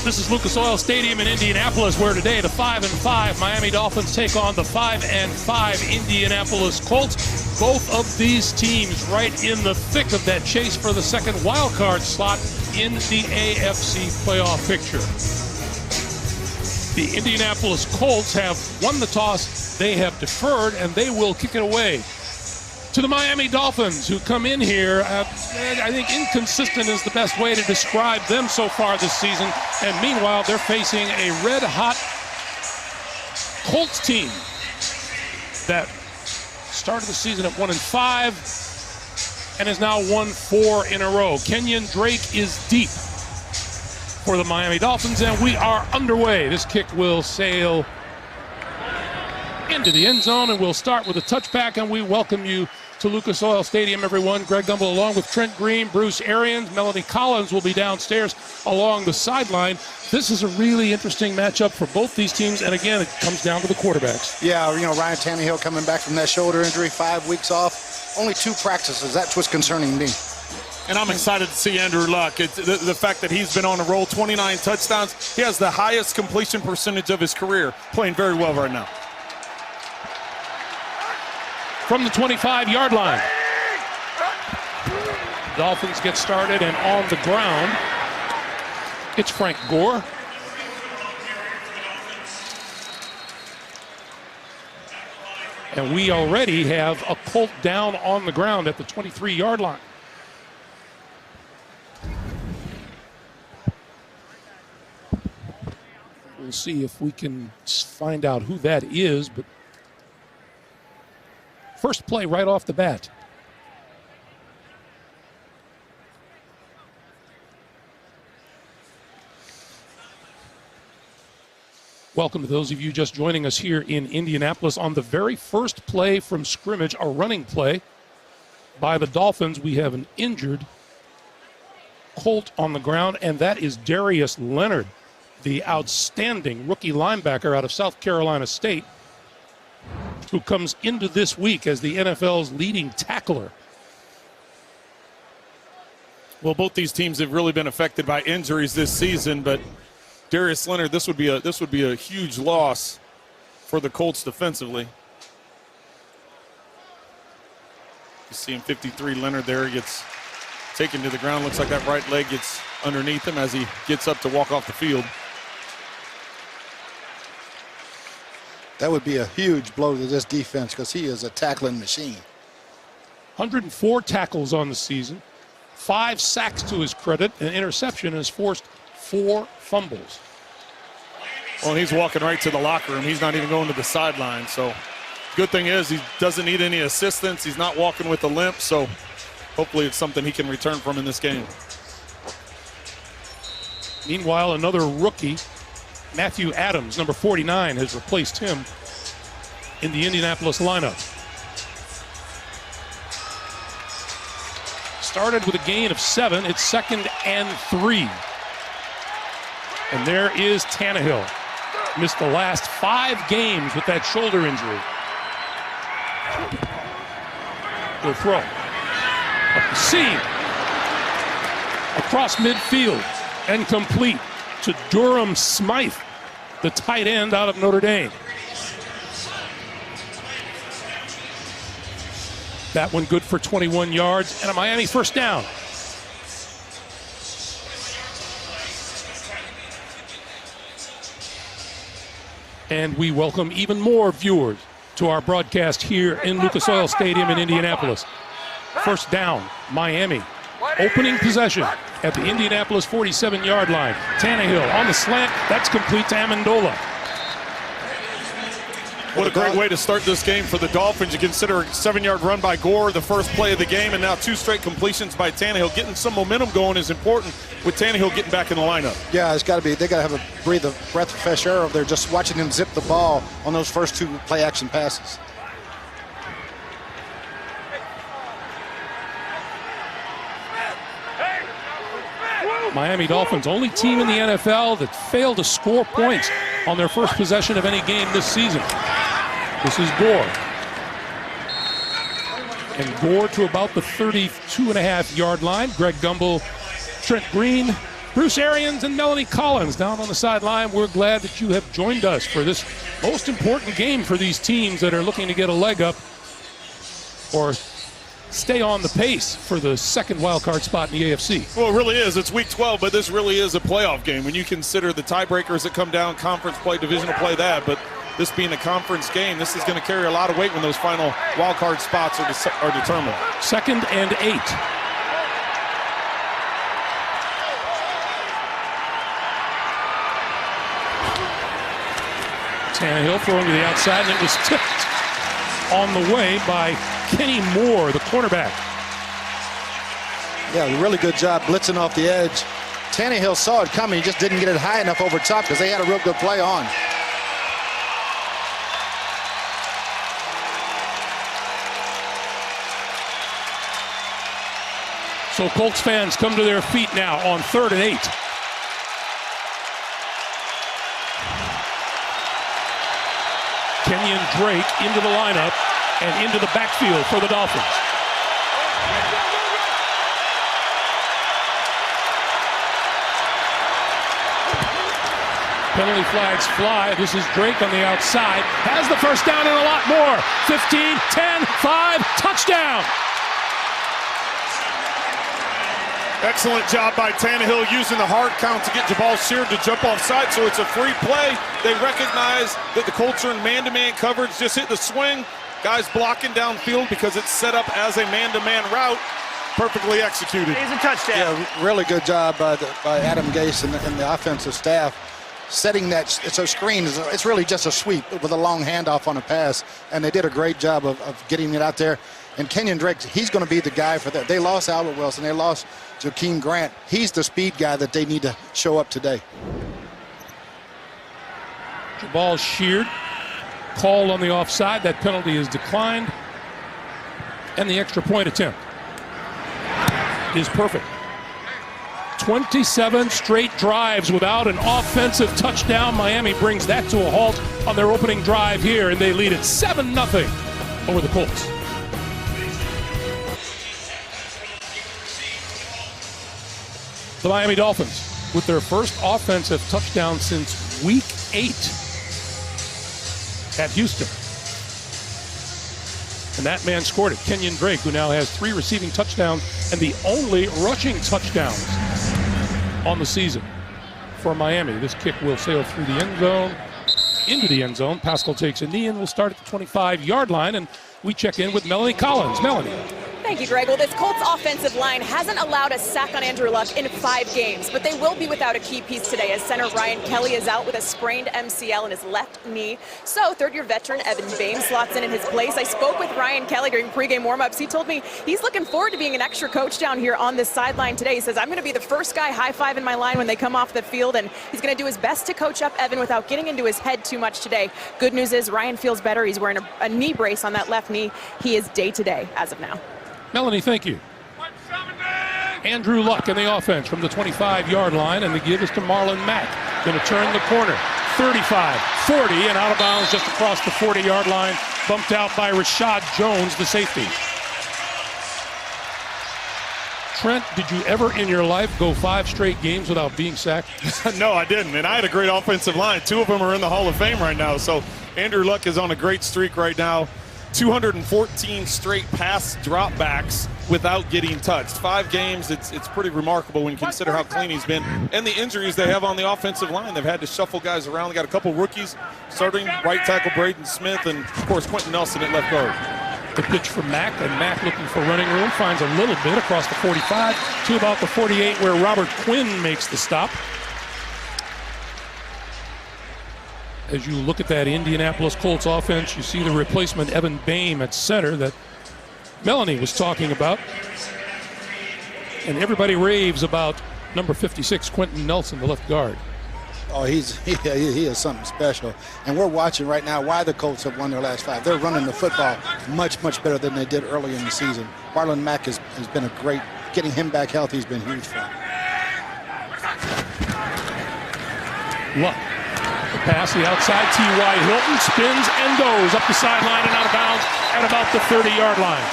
This is Lucas Oil Stadium in Indianapolis, where today the 5-5 Miami Dolphins take on the 5-5 Indianapolis Colts. Both of these teams right in the thick of that chase for the second wild card slot in the AFC playoff picture. The Indianapolis Colts have won the toss, they have deferred, and they will kick it away to the Miami Dolphins, who come in here, I think inconsistent is the best way to describe them so far this season. And meanwhile, they're facing a red-hot Colts team that started the season at 1-5 and has now won 4 in a row. Kenyon Drake is deep for the Miami Dolphins, and we are underway. This kick will sail into the end zone, and we'll start with a touchback, and we welcome you to Lucas Oil Stadium, everyone. Greg Gumbel along with Trent Green, Bruce Arians, Melanie Collins will be downstairs along the sideline. This is a really interesting matchup for both these teams, and again, it comes down to the quarterbacks. Yeah, Ryan Tannehill coming back from that shoulder injury, 5 weeks off, only 2 practices. That's what's concerning me. And I'm excited to see Andrew Luck. It's the fact that he's been on a roll, 29 touchdowns. He has the highest completion percentage of his career, playing very well right now. From the 25-yard line, Dolphins get started, and on the ground, it's Frank Gore. And we already have a Colt down on the ground at the 23-yard line. We'll see if we can find out who that is, but first play right off the bat. Welcome to those of you just joining us here in Indianapolis. On the very first play from scrimmage, a running play by the Dolphins, we have an injured Colt on the ground, and that is Darius Leonard, the outstanding rookie linebacker out of South Carolina State, who comes into this week as the NFL's leading tackler. Well, both these teams have really been affected by injuries this season, but Darius Leonard, this would be a huge loss for the Colts defensively. You see him 53, Leonard there, gets taken to the ground. Looks like that right leg gets underneath him as he gets up to walk off the field. That would be a huge blow to this defense because he is a tackling machine. 104 tackles on the season, 5 sacks to his credit, an interception, and has forced 4 fumbles. Well, he's walking right to the locker room. He's not even going to the sideline. So good thing is he doesn't need any assistance. He's not walking with a limp, so hopefully it's something he can return from in this game. Meanwhile, another rookie, Matthew Adams, number 49, has replaced him in the Indianapolis lineup. Started with a gain of 7. It's 2nd and 3. And there is Tannehill. Missed the last 5 games with that shoulder injury. He'll throw. Up the seam. Across midfield. And complete to Durham Smythe, the tight end out of Notre Dame. That one good for 21 yards and a Miami first down. And we welcome even more viewers to our broadcast here in Lucas Oil Stadium in Indianapolis. First down, Miami. Opening possession at the Indianapolis 47-yard line. Tannehill on the slant. That's complete to Amendola. What a great way to start this game for the Dolphins. You consider a 7-yard run by Gore, the first play of the game, and now 2 straight completions by Tannehill. Getting some momentum going is important with Tannehill getting back in the lineup. Yeah, it's got to be. They got to breathe a breath of fresh air over there just watching him zip the ball on those first 2 play-action passes. Miami Dolphins, only team in the NFL that failed to score points on their first possession of any game this season. This is Gore. And Gore to about the 32.5-yard line. Greg Gumbel, Trent Green, Bruce Arians and Melanie Collins down on the sideline. We're glad that you have joined us for this most important game for these teams that are looking to get a leg up or stay on the pace for the second wild card spot in the AFC. Well, it really is. It's week 12, but this really is a playoff game when you consider the tiebreakers that come down, conference play, divisional play, that. But this being a conference game, this is going to carry a lot of weight when those final wild card spots are determined. 2nd and 8. Tannehill throwing to the outside, and it was tipped on the way by Kenny Moore, the cornerback. Yeah, really good job blitzing off the edge. Tannehill saw it coming. He just didn't get it high enough over top because they had a real good play on. So Colts fans come to their feet now on 3rd and 8. Kenyon Drake into the lineup and into the backfield for the Dolphins. Penalty flags fly. This is Drake on the outside. Has the first down and a lot more. 15, 10, 5, touchdown. Excellent job by Tannehill using the hard count to get Jabal Sheard to jump offside, so it's a free play. They recognize that the Colts are in man-to-man coverage, just hit the swing. Guys blocking downfield because it's set up as a man-to-man route. Perfectly executed. It's a touchdown. Yeah, really good job by Adam Gase and the offensive staff. Setting that, it's a screen, it's really just a sweep with a long handoff on a pass, and they did a great job of getting it out there. And Kenyon Drake, he's going to be the guy for that. They lost Albert Wilson, they lost Jakeem Grant. He's the speed guy that they need to show up today. Jabal Sheard called on the offside. That penalty is declined. And the extra point attempt is perfect. 27 straight drives without an offensive touchdown. Miami brings that to a halt on their opening drive here, and they lead it 7-0 over the Colts. The Miami Dolphins with their first offensive touchdown since week 8 at Houston. And that man scored it, Kenyon Drake, who now has 3 receiving touchdowns and the only rushing touchdowns on the season for Miami. This kick will sail through the end zone, into the end zone. Pascal takes a knee and will start at the 25-yard line, and we check in with Melanie Collins. Melanie. Thank you, Greg. Well, this Colts offensive line hasn't allowed a sack on Andrew Luck in 5 games, but they will be without a key piece today as center Ryan Kelly is out with a sprained MCL in his left knee. So third-year veteran Evan Boehm slots in his place. I spoke with Ryan Kelly during pregame warm-ups. He told me he's looking forward to being an extra coach down here on this sideline today. He says, I'm going to be the first guy high-fiving my line when they come off the field, and he's going to do his best to coach up Evan without getting into his head too much today. Good news is Ryan feels better. He's wearing a knee brace on that left knee. He is day-to-day as of now. Melanie, thank you. Andrew Luck in the offense from the 25-yard line, and the give is to Marlon Mack. Going to turn the corner. 35, 40, and out of bounds just across the 40-yard line. Bumped out by Rashad Jones, the safety. Trent, did you ever in your life go 5 straight games without being sacked? No, I didn't, and I had a great offensive line. 2 of them are in the Hall of Fame right now, so Andrew Luck is on a great streak right now. 214 straight pass dropbacks without getting touched. 5 games, it's pretty remarkable when you consider how clean he's been. And the injuries they have on the offensive line. They've had to shuffle guys around. They got a couple rookies starting, right tackle Braden Smith, and of course Quentin Nelson at left guard. The pitch for Mack, and Mack looking for running room, finds a little bit across the 45 to about the 48 where Robert Quinn makes the stop. As you look at that Indianapolis Colts offense, you see the replacement Evan Boehm at center that Melanie was talking about. And everybody raves about number 56, Quentin Nelson, the left guard. Oh, he is something special. And we're watching right now why the Colts have won their last 5. They're running the football much, much better than they did early in the season. Marlon Mack has been a great, getting him back healthy has been huge for him. Luck. The pass, the outside, T.Y. Hilton spins and goes up the sideline and out of bounds at about the 30-yard line.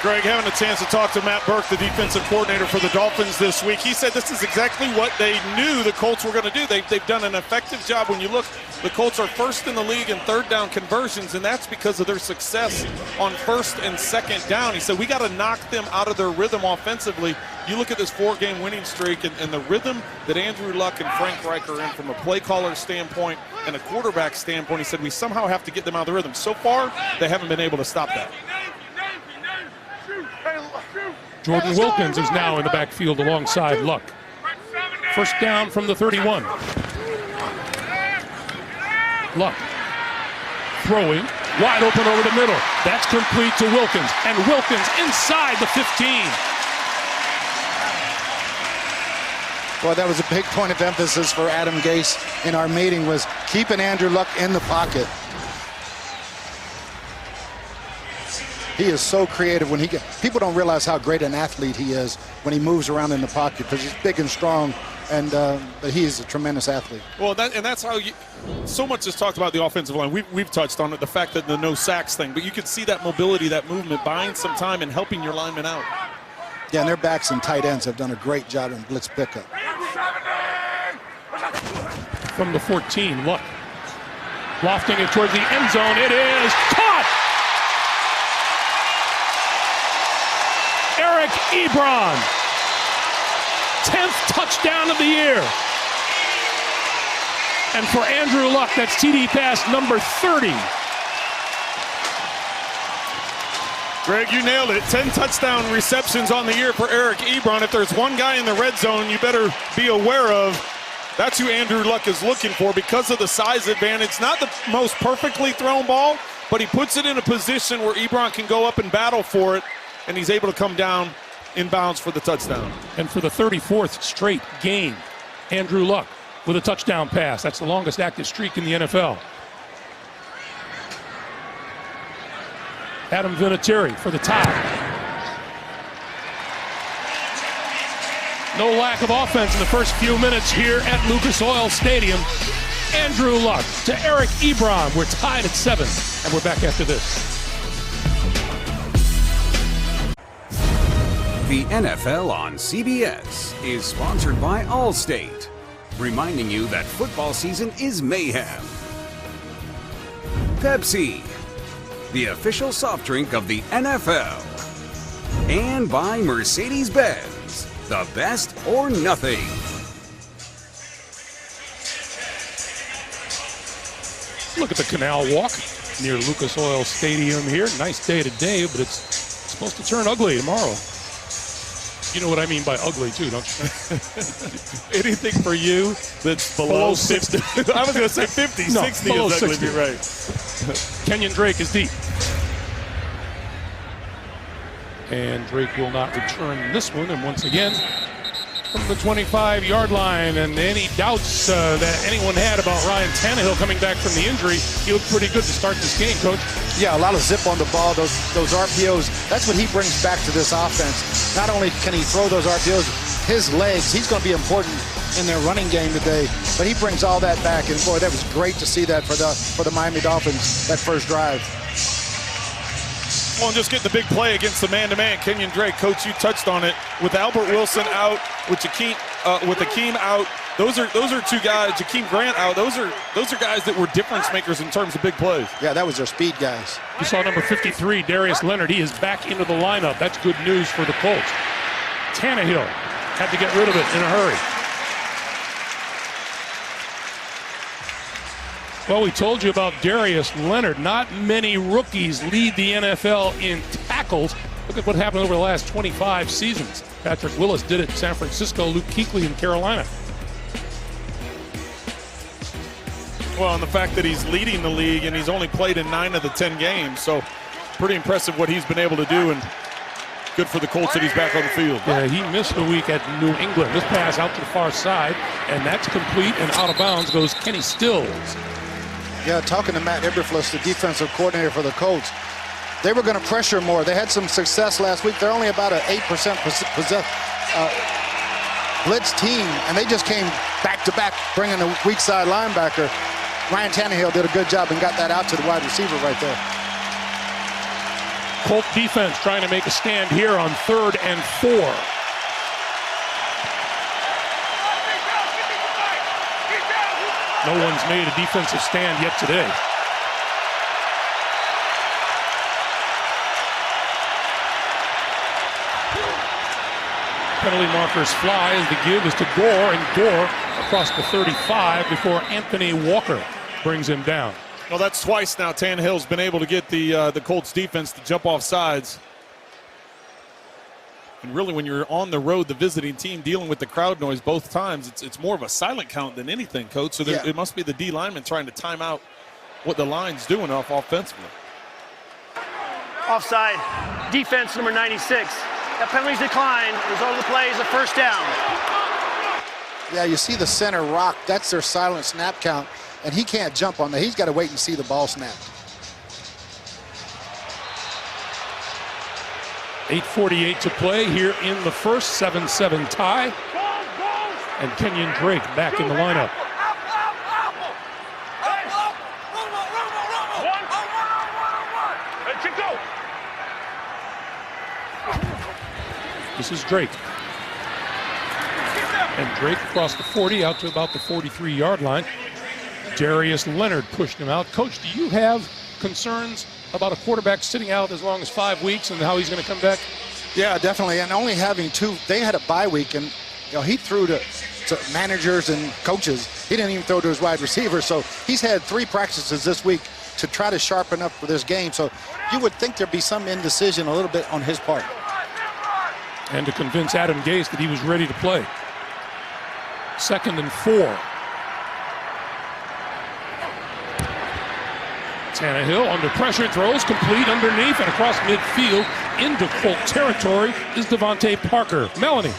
Greg, having a chance to talk to Matt Burke, the defensive coordinator for the Dolphins this week, he said this is exactly what they knew the Colts were going to do. They've done an effective job. When you look, the Colts are first in the league in third down conversions, and that's because of their success on first and second down. He said, we got to knock them out of their rhythm offensively. You look at this 4-game winning streak and the rhythm that Andrew Luck and Frank Reich are in from a play caller standpoint and a quarterback standpoint. He said, we somehow have to get them out of the rhythm. So far, they haven't been able to stop that. Jordan Wilkins is now in the backfield alongside Luck. First down from the 31. Luck throwing, wide open over the middle. That's complete to Wilkins, and Wilkins inside the 15. Well, that was a big point of emphasis for Adam Gase in our meeting, was keeping Andrew Luck in the pocket. He is so creative when people don't realize how great an athlete he is when he moves around in the pocket, because he's big and strong, and but he is a tremendous athlete. Well, that's how so much is talked about the offensive line. We've touched on it, the fact that the no sacks thing, but you can see that mobility, that movement, buying some time and helping your linemen out. Yeah, and their backs and tight ends have done a great job in blitz pickup. From the 14, Luck lofting it towards the end zone. It is caught! Eric Ebron, 10th touchdown of the year. And for Andrew Luck, that's TD pass number 30. Greg, you nailed it. 10 touchdown receptions on the year for Eric Ebron. If there's one guy in the red zone you better be aware of, that's who Andrew Luck is looking for because of the size advantage. Not the most perfectly thrown ball, but he puts it in a position where Ebron can go up and battle for it, and he's able to come down in bounds for the touchdown. And for the 34th straight game, Andrew Luck with a touchdown pass. That's the longest active streak in the NFL. Adam Vinatieri for the tie. No lack of offense in the first few minutes here at Lucas Oil Stadium. Andrew Luck to Eric Ebron. We're tied at 7, and we're back after this. The NFL on CBS is sponsored by Allstate, reminding you that football season is mayhem. Pepsi, the official soft drink of the NFL. And by Mercedes-Benz, the best or nothing. Look at the canal walk near Lucas Oil Stadium here. Nice day today, but it's supposed to turn ugly tomorrow. You know what I mean by ugly, too, don't you? Anything for you that's below 50. I was going to say 50, no, 60 below is ugly. 60. You're right. Kenyon Drake is deep. And Drake will not return this one. And once again, from the 25-yard line, and any doubts that anyone had about Ryan Tannehill coming back from the injury, he looked pretty good to start this game, Coach. Yeah, a lot of zip on the ball, those RPOs. That's what he brings back to this offense. Not only can he throw those RPOs, his legs, he's going to be important in their running game today, but he brings all that back. And boy, that was great to see that for the Miami Dolphins, that first drive. Well, and just getting the big play against the man-to-man, Kenyon Drake. Coach, you touched on it. With Albert Wilson out, with Akeem out, those are two guys. Jakeem Grant out. Those are guys that were difference makers in terms of big plays. Yeah, that was their speed guys. You saw number 53, Darius Leonard. He is back into the lineup. That's good news for the Colts. Tannehill had to get rid of it in a hurry. Well, we told you about Darius Leonard. Not many rookies lead the NFL in tackles. Look at what happened over the last 25 seasons. Patrick Willis did it in San Francisco, Luke Kuechly in Carolina. Well, and the fact that he's leading the league and he's only played in 9 of the 10 games, so pretty impressive what he's been able to do, and good for the Colts that he's back on the field. Yeah, he missed a week at New England. This pass out to the far side, and that's complete, and out of bounds goes Kenny Stills. Yeah, talking to Matt Eberflus, the defensive coordinator for the Colts, they were going to pressure more. They had some success last week. They're only about an 8% blitz team, and they just came back-to-back, bringing a weak side linebacker. Ryan Tannehill did a good job and got that out to the wide receiver right there. Colt defense trying to make a stand here on 3rd and 4. No one's made a defensive stand yet today. Penalty markers fly as the give is to Gore, and Gore across the 35 before Anthony Walker brings him down. Well, that's twice now Tannehill's been able to get the Colts defense to jump off sides. And really, when you're on the road, the visiting team dealing with the crowd noise both times, it's more of a silent count than anything, Coach. So it must be the D lineman trying to time out what the line's doing offensively. Offside, defense number 96. That penalty's declined. Result of the play is a first down. Yeah, you see the center rock. That's their silent snap count, and he can't jump on that. He's got to wait and see the ball snap. 8:48 to play here in the first. 7-7 tie. And Kenyon Drake back in the lineup. This is Drake. And Drake across the 40 out to about the 43-yard line. Darius Leonard pushed him out. Coach, do you have concerns about a quarterback sitting out as long as 5 weeks and how he's going to come back? Yeah, definitely. And only having 2, they had a bye week, and he threw to managers and coaches. He didn't even throw to his wide receiver. So he's had 3 practices this week to try to sharpen up for this game. So you would think there'd be some indecision a little bit on his part. And to convince Adam Gase that he was ready to play. 2nd and 4. Tannehill under pressure, throws complete underneath and across midfield into Colt territory is Devontae Parker. Melanie.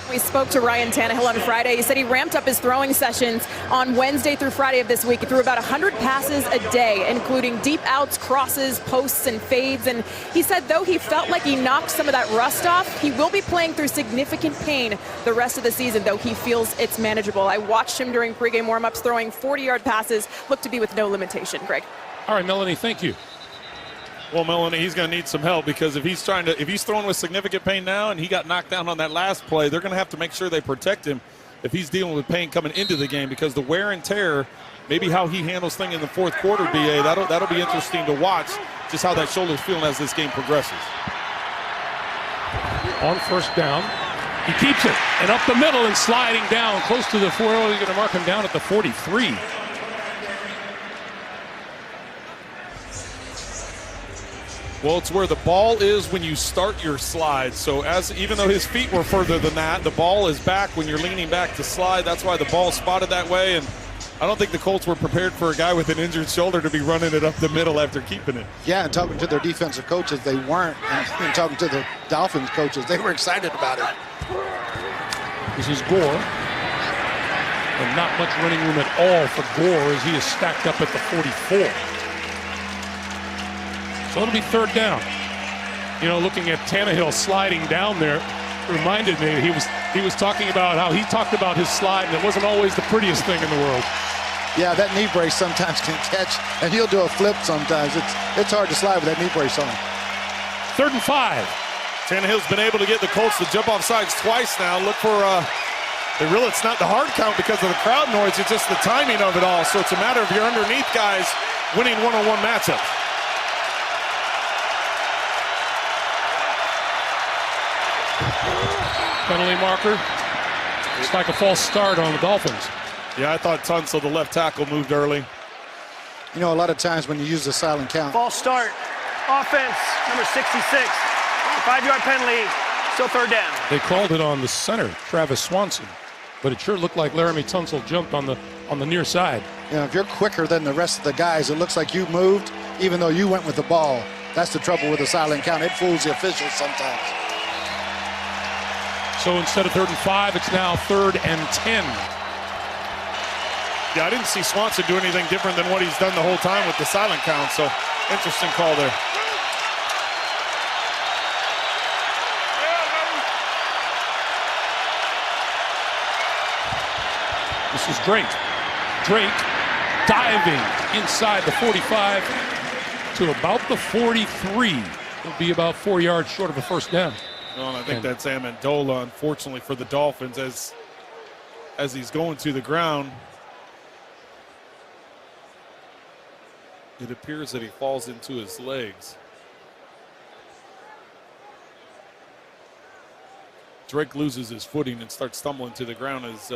We spoke to Ryan Tannehill on Friday. He said he ramped up his throwing sessions on Wednesday through Friday of this week. He threw about 100 passes a day, including deep outs, crosses, posts, and fades. And he said though he felt like he knocked some of that rust off, he will be playing through significant pain the rest of the season, though he feels it's manageable. I watched him during pregame warmups throwing 40-yard passes, looked to be with no limitation. Greg. All right, Melanie, thank you. Well, Melanie, he's going to need some help because if he's throwing with significant pain now and he got knocked down on that last play, they're going to have to make sure they protect him if he's dealing with pain coming into the game, because the wear and tear, maybe how he handles things in the fourth quarter, BA, that'll be interesting to watch, just how that shoulder's feeling as this game progresses. On first down, he keeps it, and up the middle and sliding down close to the 4. You're going to mark him down at the 43. Well, it's where the ball is when you start your slide. So even though his feet were further than that, the ball is back when you're leaning back to slide. That's why the ball's spotted that way. And I don't think the Colts were prepared for a guy with an injured shoulder to be running it up the middle after keeping it. Yeah, and talking to their defensive coaches, they weren't. And talking to the Dolphins coaches, they were excited about it. This is Gore. And not much running room at all for Gore as he is stacked up at the 44. So it'll be 3rd down. You know, looking at Tannehill sliding down there reminded me he was talking about how he talked about his slide, and it wasn't always the prettiest thing in the world. Yeah, that knee brace sometimes can catch, and he'll do a flip sometimes. It's hard to slide with that knee brace on. 3rd and 5. Tannehill's been able to get the Colts to jump off sides twice now. Look for it's not the hard count because of the crowd noise. It's just the timing of it all. So it's a matter of your underneath guys winning one-on-one matchups. Penalty marker. It's like a false start on the Dolphins. Yeah, I thought Tunsil, the left tackle, moved early. You know, a lot of times when you use the silent count. False start. Offense, number 66. 5-yard penalty, still 3rd down. They called it on the center, Travis Swanson, but it sure looked like Laramie Tunsil jumped on the near side. You know, if you're quicker than the rest of the guys, it looks like you moved, even though you went with the ball. That's the trouble with the silent count. It fools the officials sometimes. So instead of 3rd and 5, it's now 3rd and 10. Yeah, I didn't see Swanson do anything different than what he's done the whole time with the silent count, so interesting call there. This is Drake. Drake diving inside the 45 to about the 43. will be about 4 yards short of a first down. Well, and I think that's Amendola, unfortunately for the Dolphins, as he's going to the ground. It appears that he falls into his legs. Drake loses his footing and starts stumbling to the ground as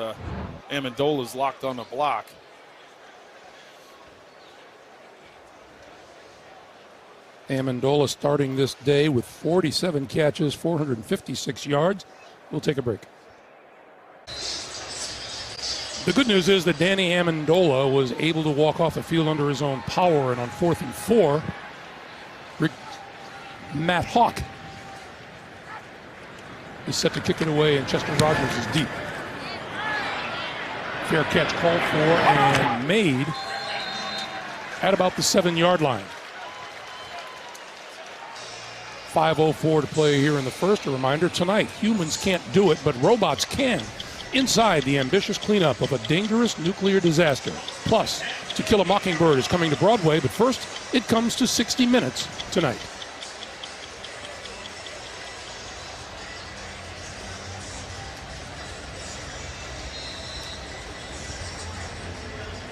Amendola is locked on the block. Amendola starting this day with 47 catches, 456 yards. We'll take a break. The good news is that Danny Amendola was able to walk off the field under his own power, and on 4th and 4, Matt Hawk is set to kick it away, and Chester Rogers is deep. Fair catch called for and made at about the 7-yard line. 5:04 to play here in the first. A reminder, tonight, humans can't do it, but robots can. Inside the ambitious cleanup of a dangerous nuclear disaster. Plus, To Kill a Mockingbird is coming to Broadway, but first, it comes to 60 Minutes tonight.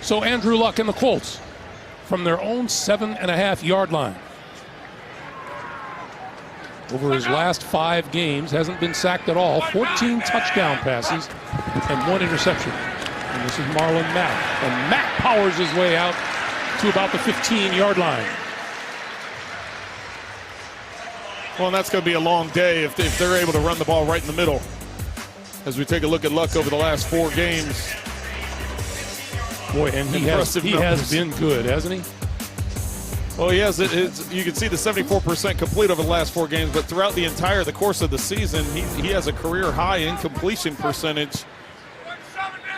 So Andrew Luck and the Colts from their own 7.5-yard line. Over his last 5 games, hasn't been sacked at all. 14 touchdown passes and 1 interception. And this is Marlon Mack. And Mack powers his way out to about the 15-yard line. Well, and that's going to be a long day if they're able to run the ball right in the middle. As we take a look at Luck over the last 4 games. Boy, and he has been good, hasn't he? Well, he has. You can see the 74% complete over the last 4 games, but throughout the course of the season, he has a career high in completion percentage,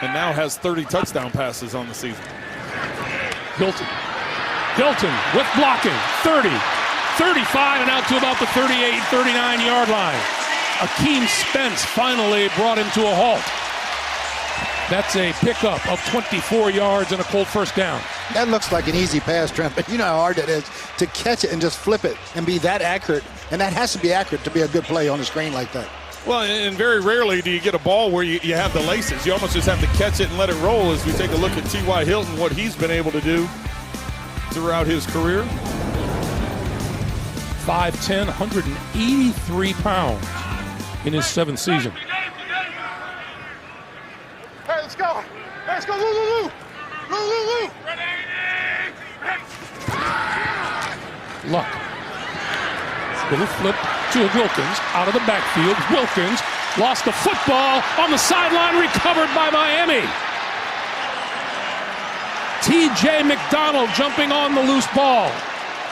and now has 30 touchdown passes on the season. Hilton with blocking, 30, 35, and out to about the 38, 39-yard line. Akeem Spence finally brought him to a halt. That's a pickup of 24 yards and a Colt first down. That looks like an easy pass, Trent, but you know how hard it is to catch it and just flip it and be that accurate. And that has to be accurate to be a good play on the screen like that. Well, and very rarely do you get a ball where you have the laces. You almost just have to catch it and let it roll. As we take a look at T.Y. Hilton, what he's been able to do throughout his career. 5'10", 183 pounds in his 7th season. Hey, let's go. Let's go, Lou. Luck. Little flip to Wilkins out of the backfield. Wilkins lost the football on the sideline, recovered by Miami. T.J. McDonald jumping on the loose ball.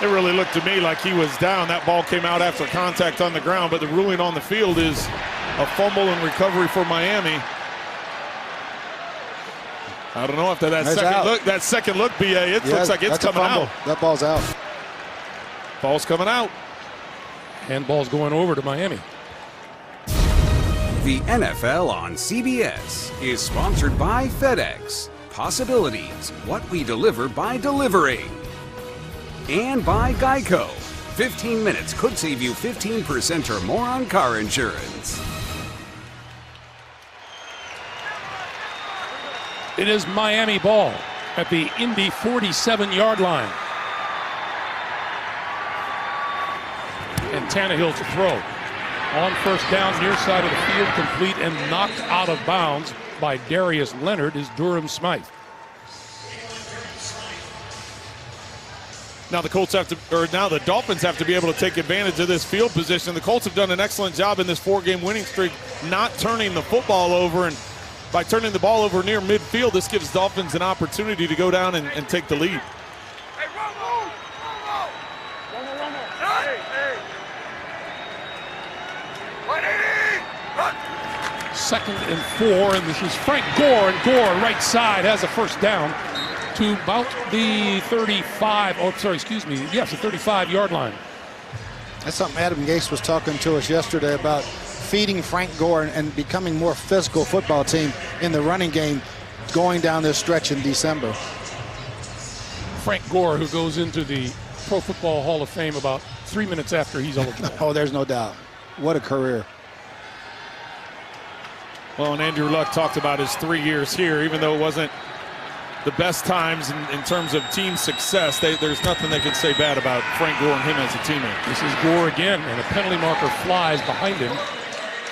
It really looked to me like he was down. That ball came out after contact on the ground, but the ruling on the field is a fumble and recovery for Miami. I don't know after that second look, BA, it looks like it's coming out. That ball's out. Ball's coming out. And ball's going over to Miami. The NFL on CBS is sponsored by FedEx. Possibilities, what we deliver by delivering. And by Geico. 15 minutes could save you 15% or more on car insurance. It is Miami ball at the Indy 47-yard line. And Tannehill to throw. On first down, near side of the field, complete and knocked out of bounds by Darius Leonard is Durham Smythe. Now the Dolphins have to be able to take advantage of this field position. The Colts have done an excellent job in this 4-game winning streak, not turning the football over, and by turning the ball over near midfield, this gives Dolphins an opportunity to go down and take the lead. Second and 4, and this is Frank Gore, and Gore right side has a first down to about the 35-yard line. That's something Adam Gase was talking to us yesterday about, feeding Frank Gore and becoming more physical football team in the running game going down this stretch in December. Frank Gore, who goes into the Pro Football Hall of Fame about 3 minutes after he's eligible. Oh, there's no doubt. What a career. Well, and Andrew Luck talked about his 3 years here, even though it wasn't the best times in terms of team success. There's nothing they can say bad about Frank Gore and him as a teammate. This is Gore again, and a penalty marker flies behind him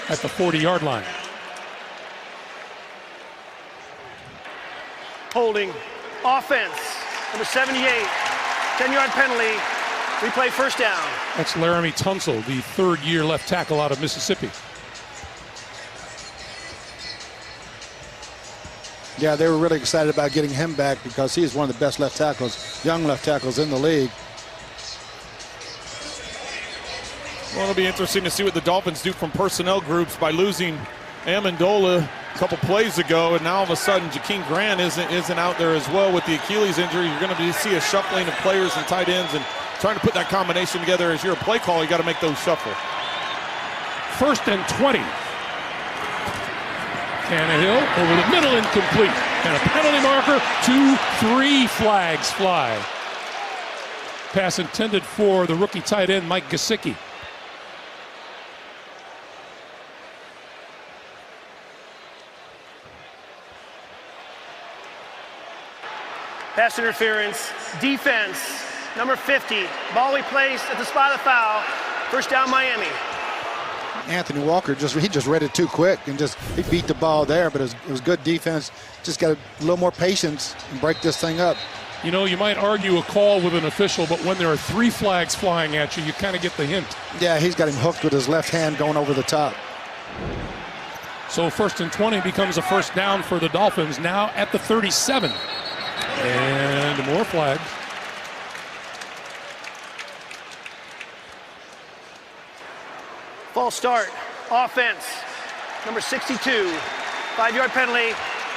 at the 40-yard line. Holding. Offense. Number 78. 10-yard penalty. Replay first down. That's Laramie Tunsil, the third-year left tackle out of Mississippi. Yeah, they were really excited about getting him back because he's one of the best left tackles, young left tackles in the league. Well, it'll be interesting to see what the Dolphins do from personnel groups by losing Amendola a couple plays ago, and now all of a sudden Jakeem Grant isn't out there as well with the Achilles injury. You're going to see a shuffling of players and tight ends, and trying to put that combination together. As you're a play call, you got to make those shuffle. 1st and 20. Tannehill over the middle, incomplete. And a penalty marker, 2-3 flags fly. Pass intended for the rookie tight end, Mike Gesicki. Pass interference. Defense. Number 50. Ball replaced at the spot of the foul. First down, Miami. Anthony Walker just read it too quick and he beat the ball there, but it was good defense. Just got a little more patience and break this thing up. You know, you might argue a call with an official, but when there are 3 flags flying at you, you kind of get the hint. Yeah, he's got him hooked with his left hand going over the top. So 1st and 20 becomes a first down for the Dolphins, now at the 37. And more flags. False start. Offense. Number 62. 5-yard penalty.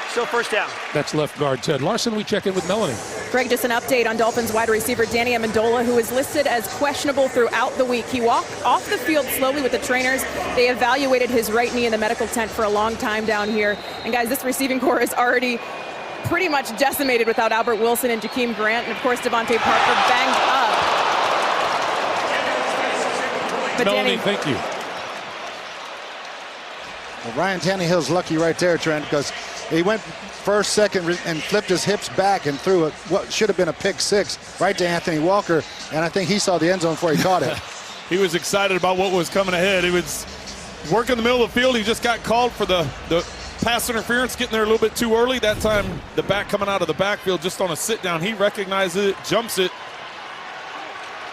Still first down. That's left guard Ted Larson. We check in with Melanie. Greg, just an update on Dolphins wide receiver Danny Amendola, who is listed as questionable throughout the week. He walked off the field slowly with the trainers. They evaluated his right knee in the medical tent for a long time down here. And guys, this receiving core is already pretty much decimated without Albert Wilson and Jakeem Grant, and of course Devontae Parker banged up. But Melanie, thank you. Well, Ryan Tannehill's lucky right there, Trent, because he went first, second, and flipped his hips back and threw what should have been a pick six right to Anthony Walker, and I think he saw the end zone before he caught it. He was excited about what was coming ahead. He was working the middle of the field. He just got called for the pass interference, getting there a little bit too early. That time, the back coming out of the backfield just on a sit down. He recognizes it, jumps it,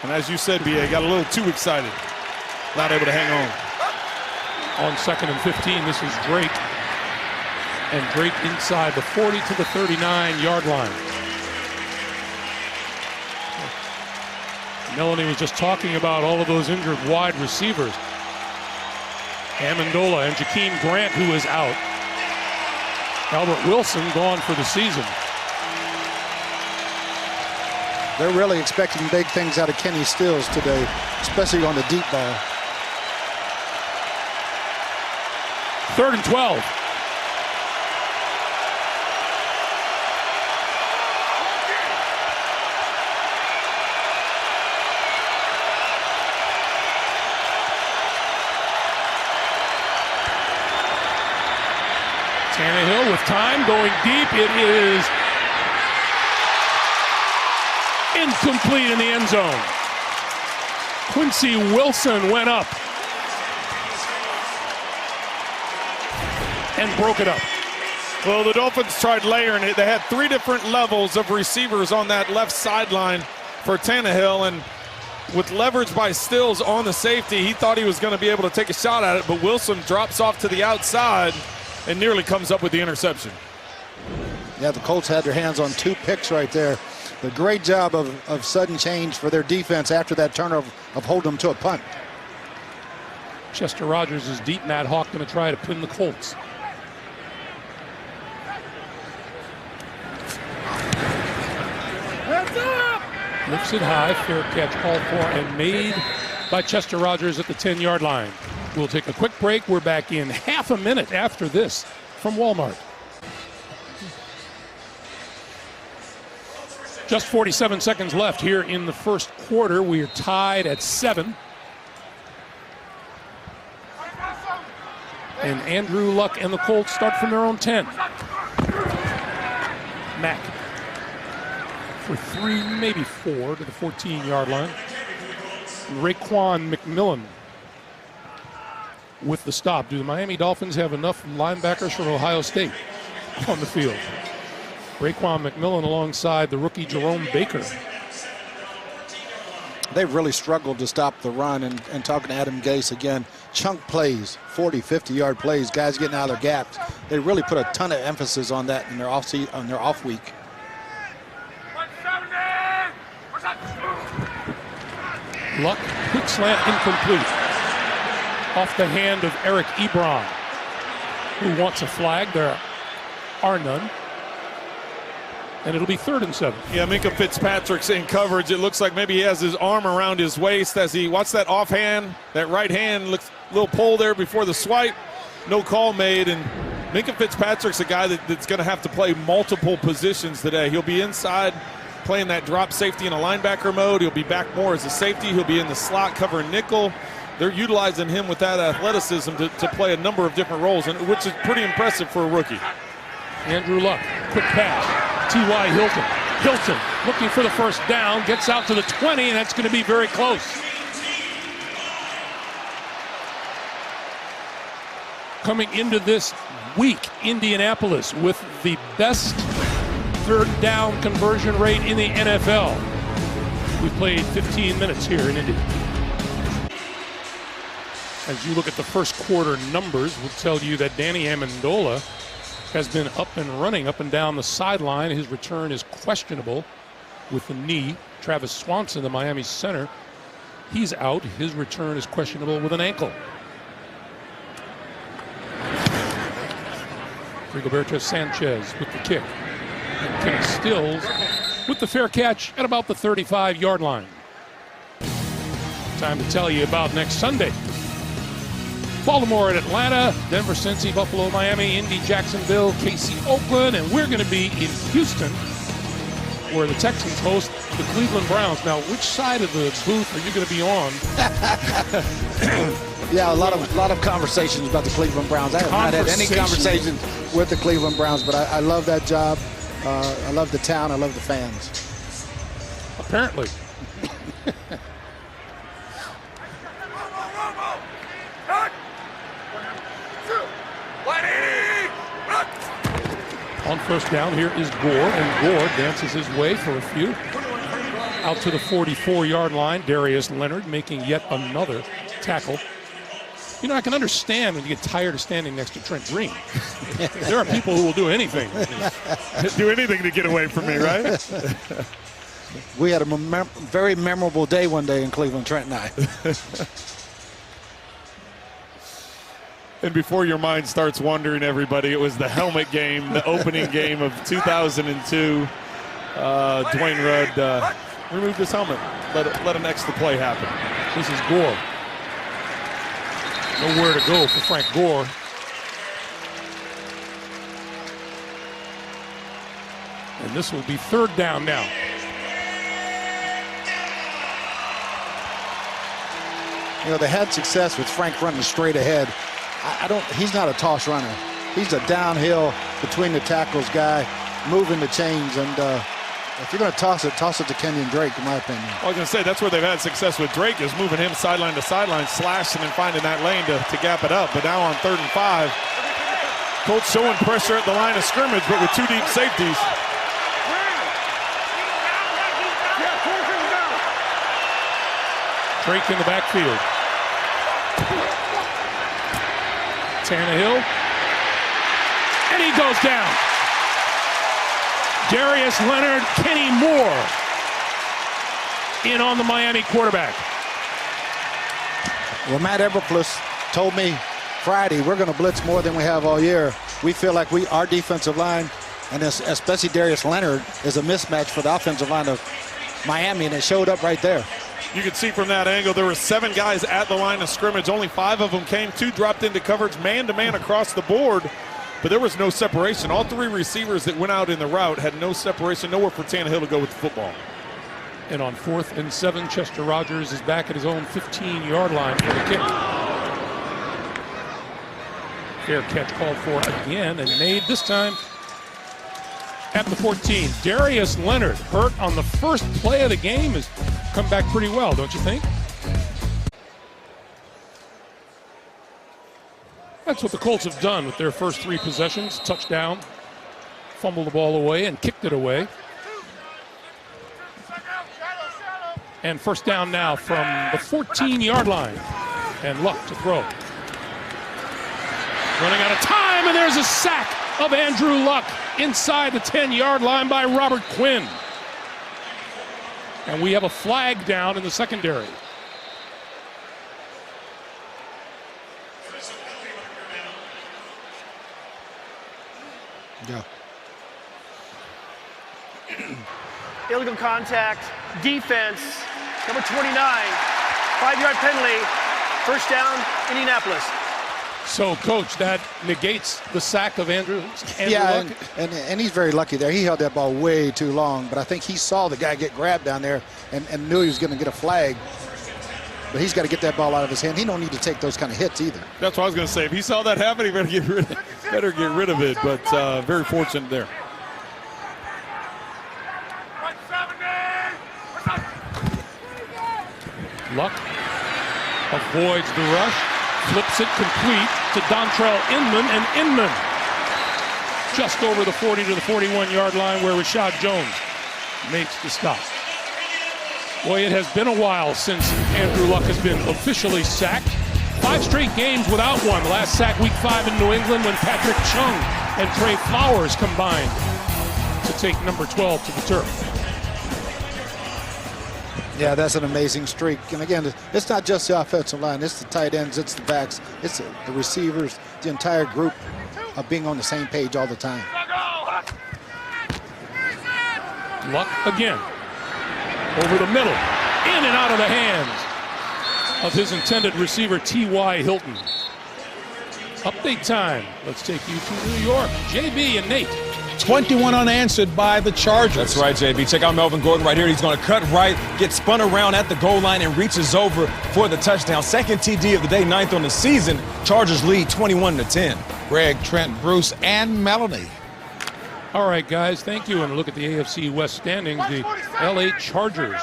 and as you said, B.A., got a little too excited. Not able to hang on. On 2nd and 15, this is Drake. And Drake inside the 40 to the 39-yard line. Melanie was just talking about all of those injured wide receivers. Amendola and Jakeem Grant, who is out. Albert Wilson gone for the season. They're really expecting big things out of Kenny Stills today, especially on the deep ball. 3rd and 12. Tannehill with time, going deep. It is incomplete in the end zone. Quincy Wilson went up and broke it up. Well, the Dolphins tried layering it. They had 3 different levels of receivers on that left sideline for Tannehill, and with leverage by Stills on the safety, he thought he was going to be able to take a shot at it, but Wilson drops off to the outside and nearly comes up with the interception. Yeah, the Colts had their hands on 2 picks right there. A great job of sudden change for their defense after that turnover of holding them to a punt. Chester Rogers is deep. Matt Hawk going to try to pin the Colts. Lifts it high, fair catch called for and made by Chester Rogers at the 10-yard line. We'll take a quick break. We're back in half a minute after this from Walmart. Just 47 seconds left here in the first quarter. We are tied at 7. And Andrew Luck and the Colts start from their own 10. Mack for 3, maybe 4 to the 14-yard line. Raekwon McMillan with the stop. Do the Miami Dolphins have enough linebackers from Ohio State on the field? Raekwon McMillan alongside the rookie Jerome Baker. They've really struggled to stop the run, and talking to Adam Gase again, chunk plays, 40, 50-yard plays, guys getting out of their gaps. They really put a ton of emphasis on that in their off week. Luck, quick slant, incomplete. Off the hand of Eric Ebron, who wants a flag. There are none. And it'll be 3rd and 7. Yeah, Minkah Fitzpatrick's in coverage. It looks like maybe he has his arm around his waist as he watch that offhand. That right hand looks a little pull there before the swipe. No call made. And Minkah Fitzpatrick's a guy that's going to have to play multiple positions today. He'll be inside playing that drop safety in a linebacker mode. He'll be back more as a safety. He'll be in the slot covering nickel. They're utilizing him with that athleticism to play a number of different roles, and which is pretty impressive for a rookie. Andrew Luck, quick pass. T.Y. Hilton. Hilton looking for the first down, gets out to the 20, and that's going to be very close. Coming into this week, Indianapolis with the best 3rd down conversion rate in the NFL. We played 15 minutes here in Indy. As you look at the first quarter numbers, we'll tell you that Danny Amendola has been up and running up and down the sideline. His return is questionable with the knee. Travis Swanson, the Miami center, he's out. His return is questionable with an ankle. Rigoberto Sanchez with the kick. And Kenny Stills with the fair catch at about the 35-yard line. Time to tell you about next Sunday. Baltimore at Atlanta, Denver, Cincy, Buffalo, Miami, Indy, Jacksonville, KC, Oakland, and we're going to be in Houston, where the Texans host the Cleveland Browns. Now, which side of the booth are you going to be on? Yeah, a lot of conversations about the Cleveland Browns. I have not had any conversations with the Cleveland Browns, but I love that job. I love the town. I love the fans. Apparently. On first down, here is Gore, and Gore dances his way for a few. Out to the 44-yard line, Darius Leonard making yet another tackle. You know, I can understand when you get tired of standing next to Trent Green. There are people who will do anything. Do anything to get away from me, right? We had a very memorable day one day in Cleveland, Trent and I. And before your mind starts wandering, everybody, it was the helmet game, the opening game of 2002. Dwayne Rudd removed his helmet, let an extra play happen. This is Gore. Nowhere to go for Frank Gore. And this will be 3rd down now. You know, they had success with Frank running straight ahead. He's not a toss runner. He's a downhill between the tackles guy, moving the chains. And if you're going to toss it to Kenyon Drake, in my opinion. I was going to say, that's where they've had success with Drake, is moving him sideline to sideline, slashing and finding that lane to gap it up. But now on 3rd and 5, Colts showing pressure at the line of scrimmage, but with 2 deep safeties. Drake in the backfield. Tannehill. And he goes down. Darius Leonard, Kenny Moore in on the Miami quarterback. Well, Matt Eberflus told me Friday, we're going to blitz more than we have all year. We feel like our defensive line, and especially Darius Leonard, is a mismatch for the offensive line of Miami, and it showed up right there. You can see from that angle, there were 7 guys at the line of scrimmage. Only 5 of them came. 2 dropped into coverage, man-to-man across the board. but there was no separation. All three receivers that went out in the route had no separation, nowhere for Tannehill to go with the football. And on 4th and 7, Chester Rogers is back at his own 15-yard line for the kick. Fair catch called for again and made this time at the 14. Darius Leonard, hurt on the first play of the game, has come back pretty well, don't you think? That's what the Colts have done with their first 3 possessions. Touchdown, fumbled the ball away and kicked it away. And first down now from the 14-yard line. And Luck to throw. Running out of time, and there's a sack of Andrew Luck inside the 10-yard line by Robert Quinn. And we have a flag down in the secondary. Yeah. Illegal contact, defense, number 29, 5-yard penalty, first down, Indianapolis. So, Coach, that negates the sack of Andrew Yeah, Luck? and he's very lucky there. He held that ball way too long, but I think he saw the guy get grabbed down there and knew he was going to get a flag. But he's got to get that ball out of his hand. He don't need to take those kind of hits either. That's what I was going to say. If he saw that happen, he better get rid of it. But very fortunate there. Luck avoids the rush, flips it complete to Dontrell Inman, and Inman just over the 40 to the 41-yard line where Rashad Jones makes the stop. Boy, it has been a while since Andrew Luck has been officially sacked. 5 straight games without one. The last sack week 5 in New England when Patrick Chung and Trey Flowers combined to take number 12 to the turf. Yeah, that's an amazing streak. And again, it's not just the offensive line. It's the tight ends, it's the backs, it's the receivers, the entire group of being on the same page all the time. Luck again. Over the middle, in and out of the hands of his intended receiver, T.Y. Hilton. Update time. Let's take you to New York. JB and Nate. 21 unanswered by the Chargers. That's right, JB. Check out Melvin Gordon right here. He's going to cut right, get spun around at the goal line, and reaches over for the touchdown. Second TD of the day, 9th on the season. Chargers lead 21-10. Greg, Trent, Bruce, and Melanie. All right, guys, thank you. And look at the AFC West standings. The LA Chargers,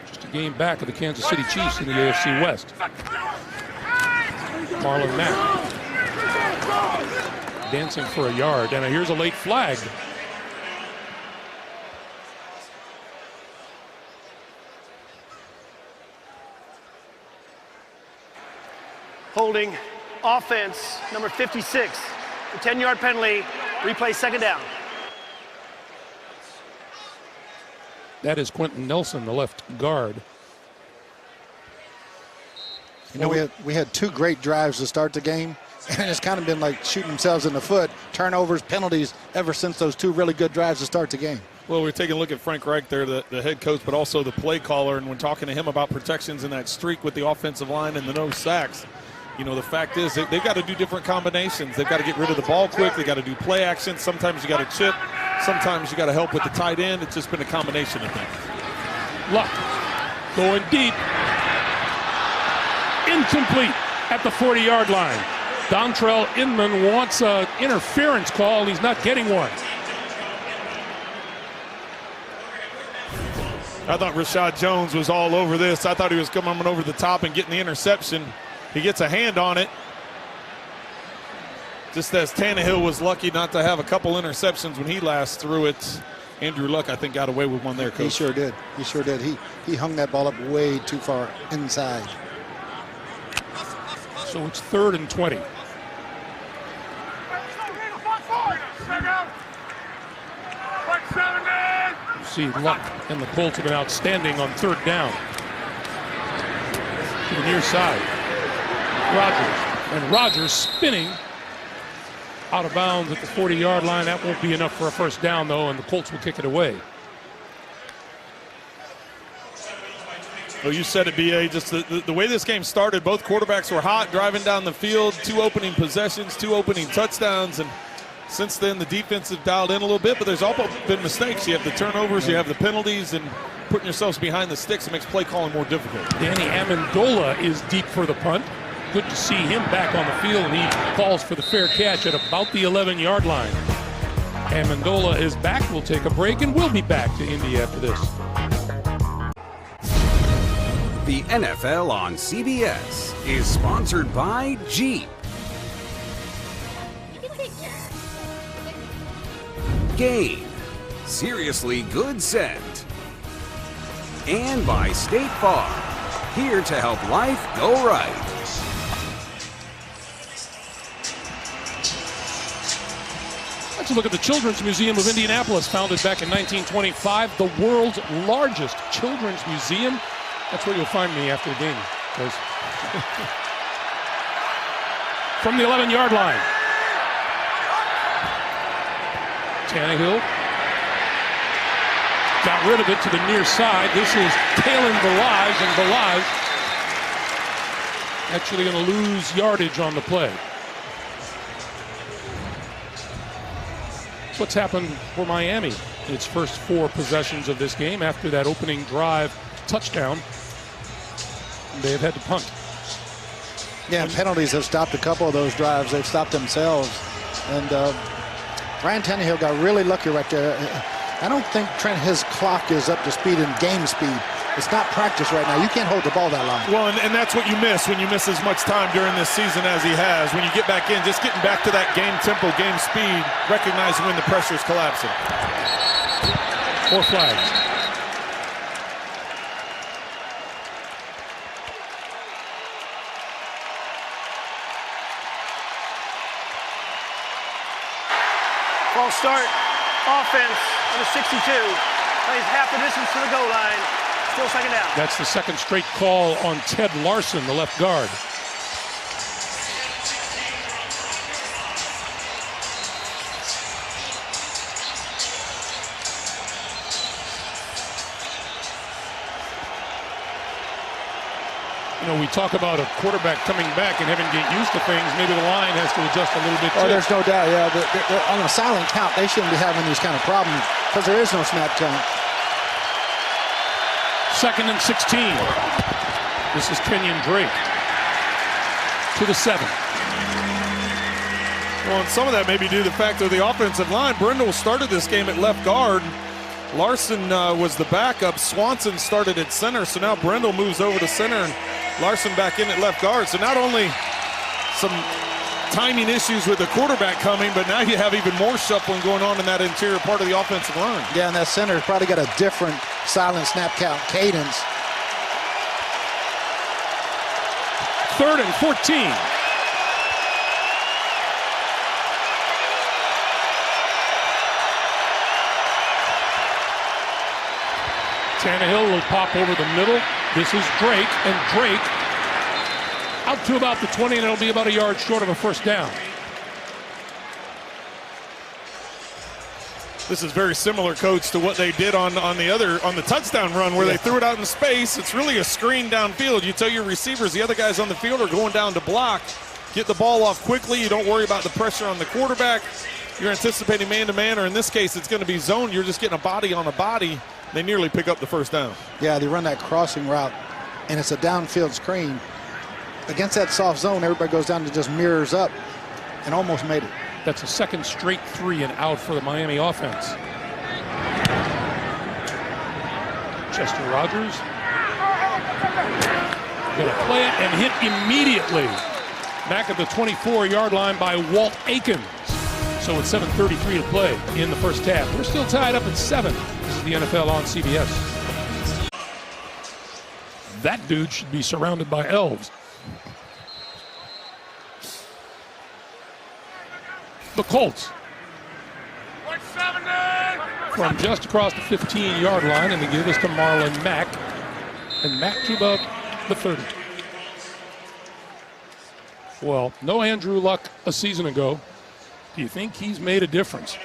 just a game back of the Kansas City Chiefs in the AFC West. Marlon Mack dancing for a yard, and here's a late flag. Holding, offense, number 56. A 10-yard penalty, replay second down. That is Quentin Nelson, the left guard. You know, we had 2 great drives to start the game, and it's kind of been like shooting themselves in the foot. Turnovers, penalties, ever since those 2 really good drives to start the game. Well, we're taking a look at Frank Reich there, the head coach, but also the play caller, and when talking to him about protections in that streak with the offensive line and the no sacks, you know, the fact is they've got to do different combinations. They've got to get rid of the ball quick. They've got to do play action. Sometimes you got to chip. Sometimes you got to help with the tight end. It's just been a combination of things. Luck going deep. Incomplete at the 40-yard line. Dontrell Inman wants an interference call, and he's not getting one. I thought Rashad Jones was all over this. I thought he was coming over the top and getting the interception. He gets a hand on it. Just as Tannehill was lucky not to have a couple interceptions when he last threw it. Andrew Luck, I think, got away with one there, Coach. He sure did. He sure did. He hung that ball up way too far inside. So it's 3rd and 20. You see, Luck and the Colts have been outstanding on 3rd down. To the near side. Rodgers. And Rodgers spinning out of bounds at the 40-yard line. That won't be enough for a first down, though, and the Colts will kick it away. Well, you said it, B.A. Just the way this game started, both quarterbacks were hot, driving down the field, 2 opening possessions, 2 opening touchdowns, and since then the defense have dialed in a little bit, but there's also been mistakes. You have the turnovers, you have the penalties, and putting yourselves behind the sticks makes play calling more difficult. Danny Amendola is deep for the punt. Good to see him back on the field, and he calls for the fair catch at about the 11-yard line. Amendola is back. We'll take a break, and we'll be back to Indy after this. The NFL on CBS is sponsored by Jeep. Gain, seriously good scent. And by State Farm, here to help life go right. Let's look at the Children's Museum of Indianapolis, founded back in 1925, the world's largest children's museum. That's where you'll find me after the game. From the 11-yard line. Tannehill got rid of it to the near side. This is Kalen Balaj, and Balaj actually going to lose yardage on the play. That's what's happened for Miami in its first 4 possessions of this game. After that opening drive touchdown, they've had to punt. Yeah, penalties have stopped a couple of those drives. They've stopped themselves. And Ryan Tannehill got really lucky right there. I don't think Trent, his clock is up to speed in game speed. It's not practice right now. You can't hold the ball that long. Well, and that's what you miss when you miss as much time during this season as he has. When you get back in, just getting back to that game tempo, game speed, recognizing when the pressure is collapsing. 4 flags. False start. Offense on the 62. Plays half the distance to the goal line. Still second down. That's the second straight call on Ted Larson, the left guard. You know, we talk about a quarterback coming back and having to get used to things. Maybe the line has to adjust a little bit too. Oh, there's no doubt. Yeah, on a silent count, they shouldn't be having these kind of problems because there is no snap count. 2nd and 16. This is Kenyon Drake to the 7. Well, and some of that may be due to the fact of the offensive line. Brindle started this game at left guard. Larson was the backup. Swanson started at center, so now Brindle moves over to center, and Larson back in at left guard. So not only some timing issues with the quarterback coming, but now you have even more shuffling going on in that interior part of the offensive line. Yeah, and that center's probably got a different silent snap count cadence. 3rd and 14. Tannehill will pop over the middle. This is Drake, and Drake out to about the 20, and it'll be about a yard short of a first down. This is very similar, Coach, to what they did on the touchdown run where they threw it out in space. It's really a screen downfield. You tell your receivers, the other guys on the field are going down to block. Get the ball off quickly. You don't worry about the pressure on the quarterback. You're anticipating man-to-man, or in this case, it's going to be zone. You're just getting a body on a body. They nearly pick up the first down. Yeah, they run that crossing route, and it's a downfield screen. Against that soft zone, everybody goes down and just mirrors up and almost made it. That's a second straight 3 and out for the Miami offense. Chester Rogers going to play it and hit immediately. Back at the 24-yard line by Walt Aikens. So it's 7:33 to play in the first half. We're still tied up at 7. This is the NFL on CBS. That dude should be surrounded by elves. The Colts from just across the 15-yard line, and they give this to Marlon Mack, and Mack to about the 30. Well, no Andrew Luck a season ago. Do you think he's made a difference?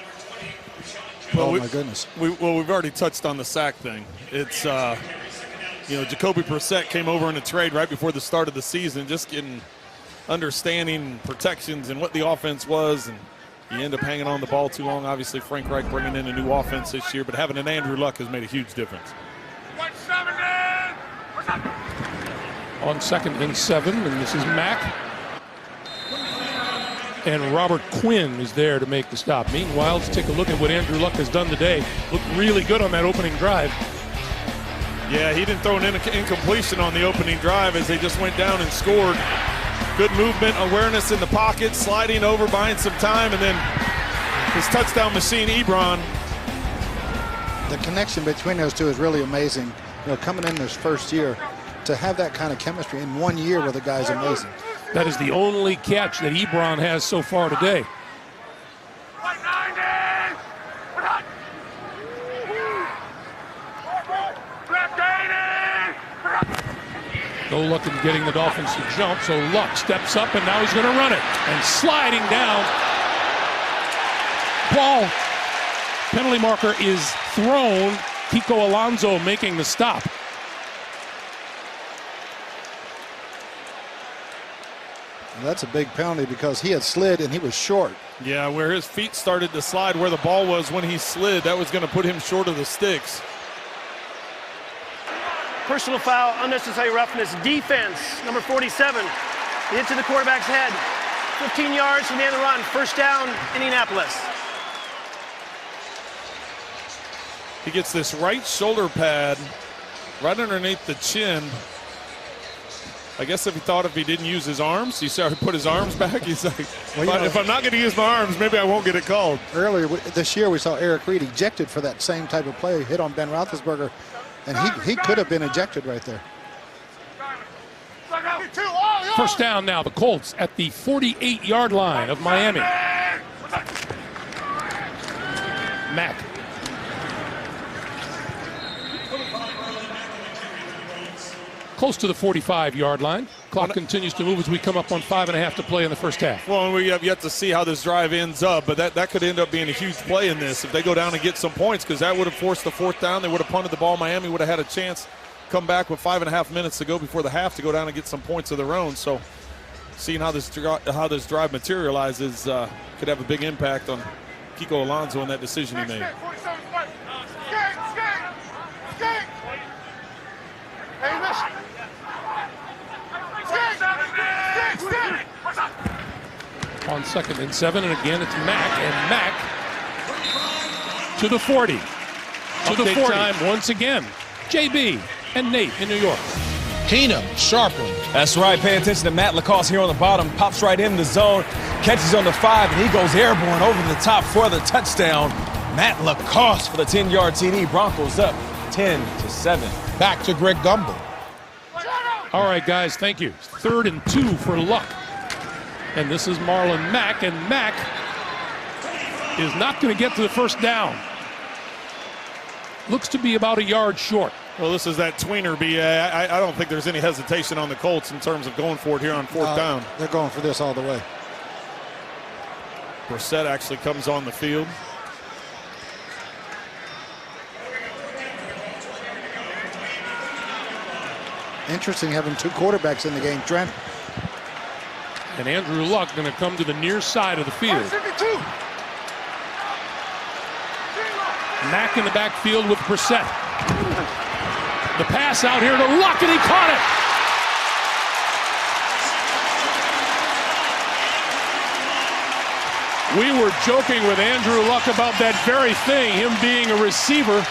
Well, oh my goodness. We've already touched on the sack thing. It's You know, Jacoby Brissett came over in a trade right before the start of the season, just getting understanding protections and what the offense was, and you end up hanging on the ball too long. Obviously, Frank Reich bringing in a new offense this year, but having an Andrew Luck has made a huge difference. On 2nd and 7, and this is Mack. And Robert Quinn is there to make the stop. Meanwhile, let's take a look at what Andrew Luck has done today. Looked really good on that opening drive. Yeah, he didn't throw an incompletion on the opening drive as they just went down and scored. Good movement, awareness in the pocket, sliding over, buying some time, and then his touchdown machine, Ebron. The connection between those two is really amazing. You know, coming in his first year, to have that kind of chemistry in 1 year with a guy is amazing. That is the only catch that Ebron has so far today. No luck in getting the Dolphins to jump, so Luck steps up, and now he's going to run it. And sliding down. Ball. Penalty marker is thrown. Kiko Alonso making the stop. And that's a big penalty because he had slid and he was short. Yeah, where his feet started to slide where the ball was when he slid, that was going to put him short of the sticks. Personal foul, unnecessary roughness, defense, number 47. Hit to the quarterback's head. 15 yards from the end of the run. First down, Indianapolis. He gets this right shoulder pad right underneath the chin. I guess if he thought if he didn't use his arms, he started to put his arms back. He's like, well, if I'm not going to use my arms, maybe I won't get it called. Earlier this year, we saw Eric Reed ejected for that same type of play, hit on Ben Roethlisberger, and he could have been ejected right there. First down now, the Colts at the 48-yard line of Miami. Mack. Close to the 45-yard line. Clock continues to move as we come up on 5.5 to play in the first half. Well, and we have yet to see how this drive ends up, but that could end up being a huge play in this if they go down and get some points, because that would have forced the fourth down. They would have punted the ball. Miami would have had a chance come back with 5.5 minutes to go before the half to go down and get some points of their own. So seeing how this drive materializes could have a big impact on Kiko Alonso and that decision he made. On 2nd and 7, and again it's Mack, and Mack to the 40. To the 40 time once again. JB and Nate in New York. Keenum, sharply. That's right. Pay attention to Matt Lacoste here on the bottom. Pops right in the zone. Catches on the 5, and he goes airborne over the top for the touchdown. Matt Lacoste for the 10-yard TD. Broncos up 10-7. Back to Greg Gumbel. All right, guys, thank you. 3rd and 2 for Luck. And this is Marlon Mack, and Mack is not going to get to the first down. Looks to be about a yard short. Well, this is that tweener BA. I don't think there's any hesitation on the Colts in terms of going for it here on 4th down. They're going for this all the way. Brissett actually comes on the field. Interesting having two quarterbacks in the game, Trent. And Andrew Luck going to come to the near side of the field. Mack in the backfield with Brissett. The pass out here to Luck, and he caught it. We were joking with Andrew Luck about that very thing, him being a receiver.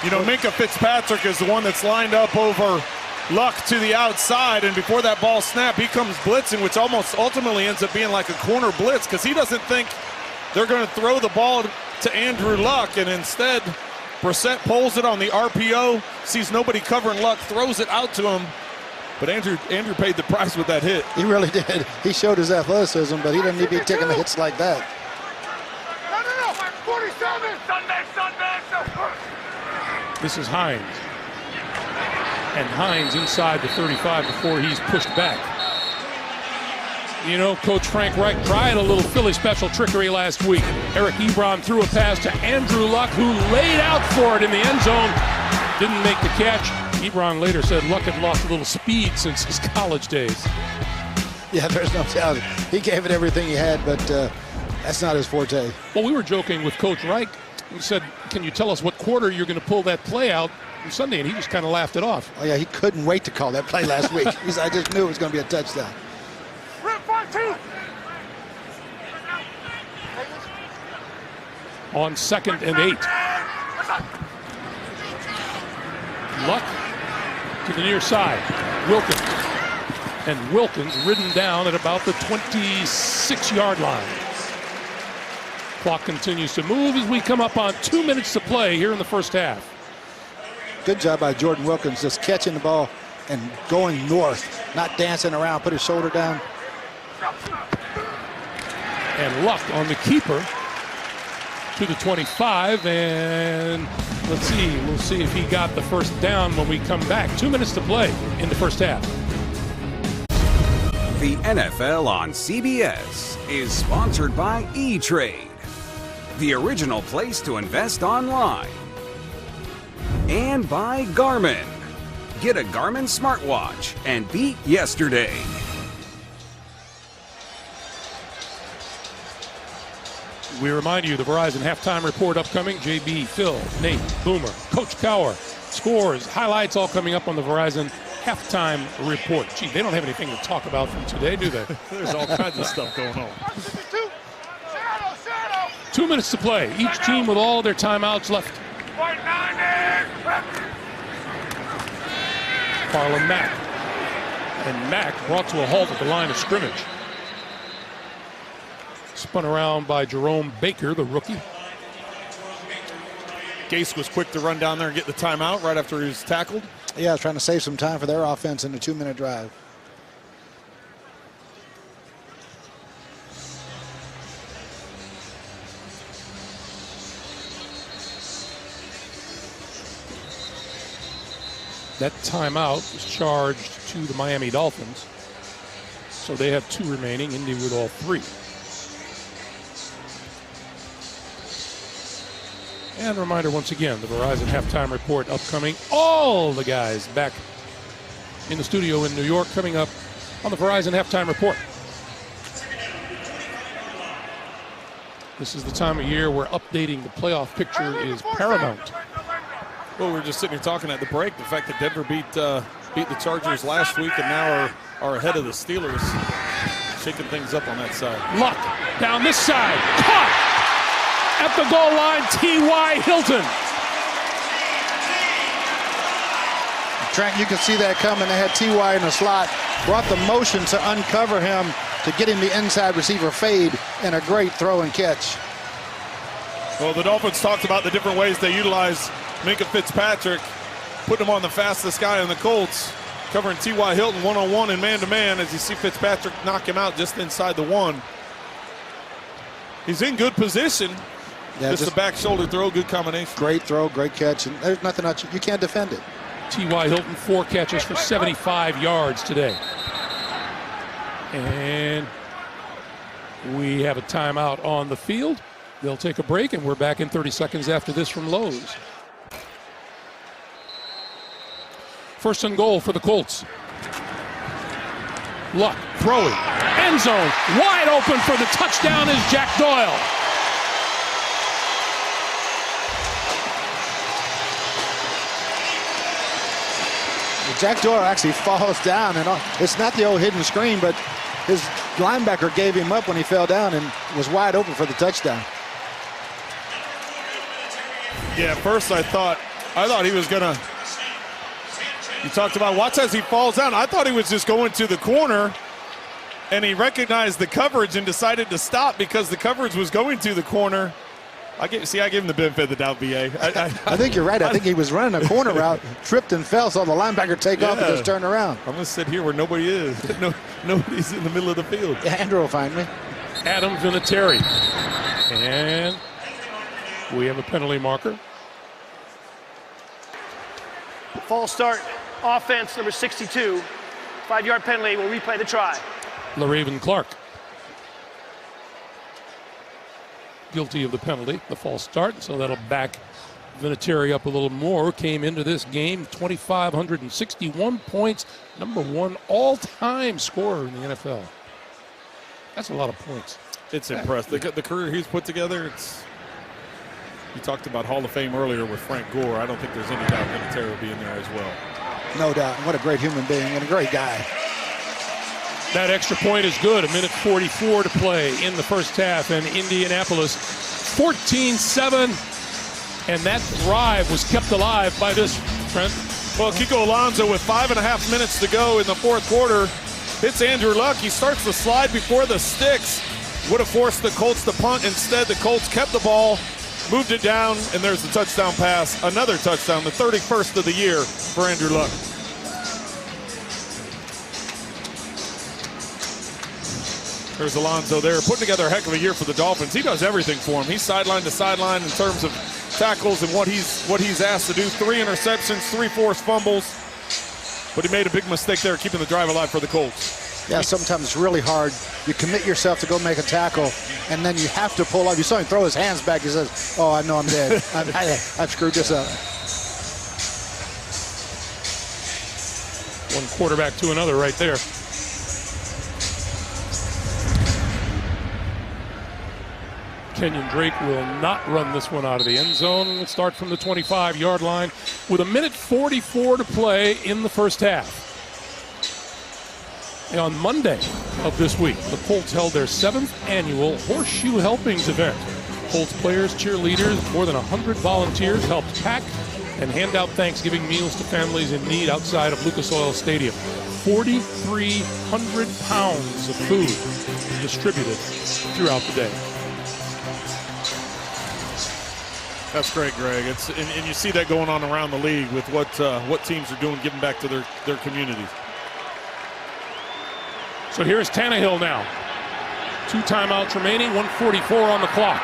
You know, Minka Fitzpatrick is the one that's lined up over Luck to the outside, and before that ball snapped, he comes blitzing, which almost ultimately ends up being like a corner blitz because he doesn't think they're going to throw the ball to Andrew Luck, and instead Brissett pulls it on the RPO, sees nobody covering Luck, throws it out to him, but Andrew paid the price with that hit. He really did. He showed his athleticism, but he didn't need to be taking the hits like that. 47! This is Hines. And Hines inside the 35 before he's pushed back. You know, Coach Frank Reich tried a little Philly special trickery last week. Eric Ebron threw a pass to Andrew Luck, who laid out for it in the end zone. Didn't make the catch. Ebron later said Luck had lost a little speed since his college days. Yeah, there's no doubt. He gave it everything he had, but that's not his forte. Well, we were joking with Coach Reich. We said, can you tell us what quarter you're going to pull that play out on Sunday? And he just kind of laughed it off. Oh, yeah, he couldn't wait to call that play last week. He said, I just knew it was going to be a touchdown. On 2nd and 8. Luck to the near side. Wilkins. And Wilkins ridden down at about the 26-yard line. Clock continues to move as we come up on 2 minutes to play here in the first half. Good job by Jordan Wilkins, just catching the ball and going north, not dancing around, put his shoulder down. And Luck on the keeper to the 25, and let's see, we'll see if he got the first down when we come back. 2 minutes to play in the first half. The NFL on CBS is sponsored by E-Trade, the original place to invest online. And by Garmin. Get a Garmin smartwatch and beat yesterday. We remind you the Verizon halftime report upcoming. JB, Phil, Nate, Boomer, Coach Cowher, scores, highlights all coming up on the Verizon halftime report. Gee, they don't have anything to talk about from today, do they? There's all kinds of stuff going on. 2 minutes to play. Each team with all their timeouts left. Carlin Mack. And Mack brought to a halt at the line of scrimmage. Spun around by Jerome Baker, the rookie. Gase was quick to run down there and get the timeout right after he was tackled. Yeah, trying to save some time for their offense in the 2-minute drive. That timeout was charged to the Miami Dolphins. So they have 2 remaining. Indy with all 3. And a reminder once again, the Verizon halftime report upcoming. All the guys back in the studio in New York coming up on the Verizon halftime report. This is the time of year where updating the playoff picture is paramount. Well, we were just sitting here talking at the break. The fact that Denver beat the Chargers last week and now are ahead of the Steelers, shaking things up on that side. Luck down this side, caught at the goal line. T.Y. Hilton. Trent, you can see that coming. They had T.Y. in the slot, brought the motion to uncover him, to get him the inside receiver fade, and a great throw and catch. Well, the Dolphins talked about the different ways they utilize Minkah Fitzpatrick, putting him on the fastest guy on the Colts, covering T.Y. Hilton one-on-one and man-to-man as you see Fitzpatrick knock him out just inside the 1. He's in good position. Yeah, just a back shoulder throw, good combination. Great throw, great catch, and there's nothing else. You can't defend it. T.Y. Hilton, 4 catches for 75 yards today. And we have a timeout on the field. They'll take a break, and we're back in 30 seconds after this from Lowe's. First and goal for the Colts. Luck throwing. End zone. Wide open for the touchdown is Jack Doyle. Jack Doyle actually falls down, and it's not the old hidden screen, but his linebacker gave him up when he fell down and was wide open for the touchdown. Yeah, at first I thought he was gonna. You talked about watch as he falls down. I thought he was just going to the corner, and he recognized the coverage and decided to stop because the coverage was going to the corner. I gave him the benefit of the doubt, BA. I think you're right. I think he was running a corner route, tripped and fell, saw the linebacker take off and just turn around. I'm going to sit here where nobody is. Nobody's in the middle of the field. Yeah, Andrew will find me. Adam Vinatieri. And we have a penalty marker. False start, offense number 62. 5-yard penalty. We'll replay the try. LaRaven Clark. Guilty of the penalty, the false start, so that'll back Vinatieri up a little more. Came into this game 2,561 points, number 1 all-time scorer in the NFL. That's a lot of points. It's impressive. The career he's put together, you talked about Hall of Fame earlier with Frank Gore. I don't think there's any doubt Vinatieri will be in there as well. No doubt. What a great human being and a great guy. That extra point is good. 1:44 to play in the first half, and Indianapolis 14-7. And that drive was kept alive by this, Trent. Well, Kiko Alonso with 5.5 minutes to go in the fourth quarter hits Andrew Luck. He starts to slide before the sticks. Would have forced the Colts to punt. Instead, the Colts kept the ball, moved it down, and there's the touchdown pass. Another touchdown, the 31st of the year for Andrew Luck. There's Alonso there, putting together a heck of a year for the Dolphins. He does everything for him. He's sideline to sideline in terms of tackles and what he's asked to do. 3 interceptions, 3 forced fumbles. But he made a big mistake there, keeping the drive alive for the Colts. Yeah, sometimes it's really hard. You commit yourself to go make a tackle, and then you have to pull up. You saw him throw his hands back. He says, oh, I know I'm dead. I've screwed this up. One quarterback to another right there. Kenyon Drake will not run this one out of the end zone. We'll start from the 25-yard line with 1:44 to play in the first half. And on Monday of this week, the Colts held their 7th annual Horseshoe Helpings event. Colts players, cheerleaders, more than 100 volunteers helped pack and hand out Thanksgiving meals to families in need outside of Lucas Oil Stadium. 4,300 pounds of food distributed throughout the day. That's great, Greg. And you see that going on around the league with what teams are doing, giving back to their communities. So here's Tannehill now. 2 timeouts remaining, 1:44 on the clock.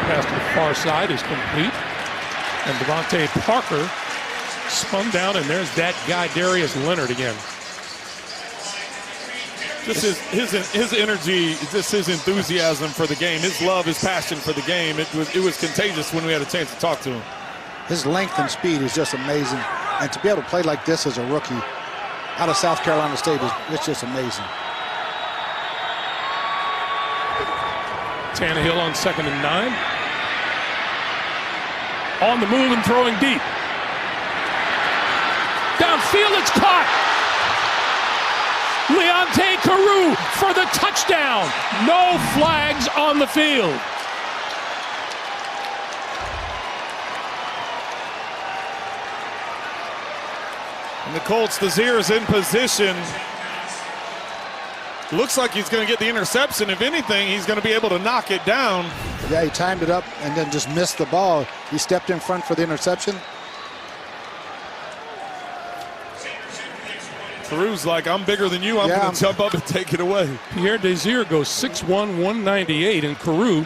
Pass to the far side is complete. And Devontae Parker spun down, and there's that guy, Darius Leonard, again. Just his energy, just his enthusiasm for the game, his love, his passion for the game. It was contagious when we had a chance to talk to him. His length and speed is just amazing. And to be able to play like this as a rookie out of South Carolina State, it's just amazing. Tannehill on 2nd and 9. On the move and throwing deep. Downfield, it's caught. Leonte Carew for the touchdown. No flags on the field. And the Colts, Desir is in position. Looks like he's going to get the interception. If anything, he's going to be able to knock it down. Yeah, he timed it up and then just missed the ball. He stepped in front for the interception. Carew's like, I'm bigger than you. I'm going to jump up and take it away. Pierre Desir goes 6'1", 198, and Carew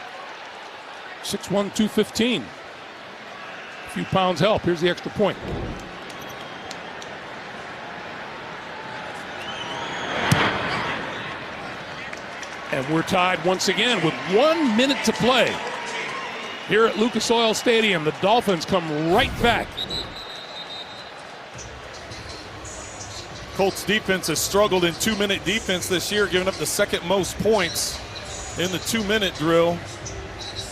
6'1", 215. A few pounds help. Here's the extra point. And we're tied once again with 1 minute to play. Here at Lucas Oil Stadium, the Dolphins come right back. Colts defense has struggled in 2-minute defense this year, giving up the 2nd most points in the 2-minute drill.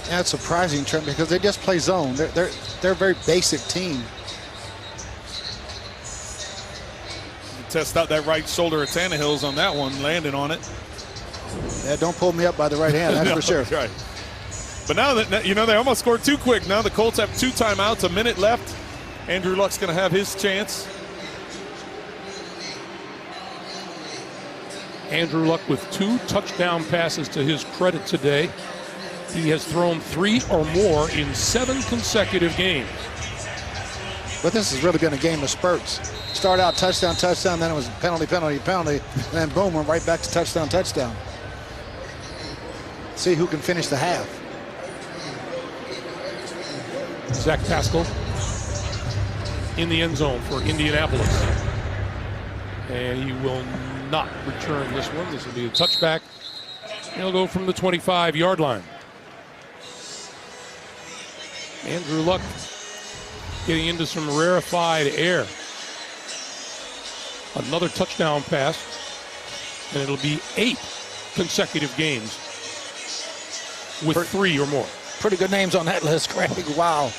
That's surprising, Trent, because they just play zone. They're a very basic team. Test out that right shoulder of Tannehill's on that one, landed on it. Yeah, don't pull me up by the right hand, that's No, for sure. Right. But now that they almost scored too quick. Now the Colts have 2 timeouts, 1 minute left. Andrew Luck's going to have his chance. Andrew Luck with 2 touchdown passes to his credit today. He has thrown 3 or more in 7 consecutive games. But this has really been a game of spurts. Start out touchdown, touchdown, then it was penalty, penalty, penalty, and then boom, we're right back to touchdown, touchdown. See who can finish the half. Zach Pascal in the end zone for Indianapolis. And he will not return this one. This will be a touchback. He'll go from the 25-yard line. Andrew Luck getting into some rarefied air. Another touchdown pass, and it'll be 8 consecutive games with 3 or more. Pretty good names on that list, Craig. Wow.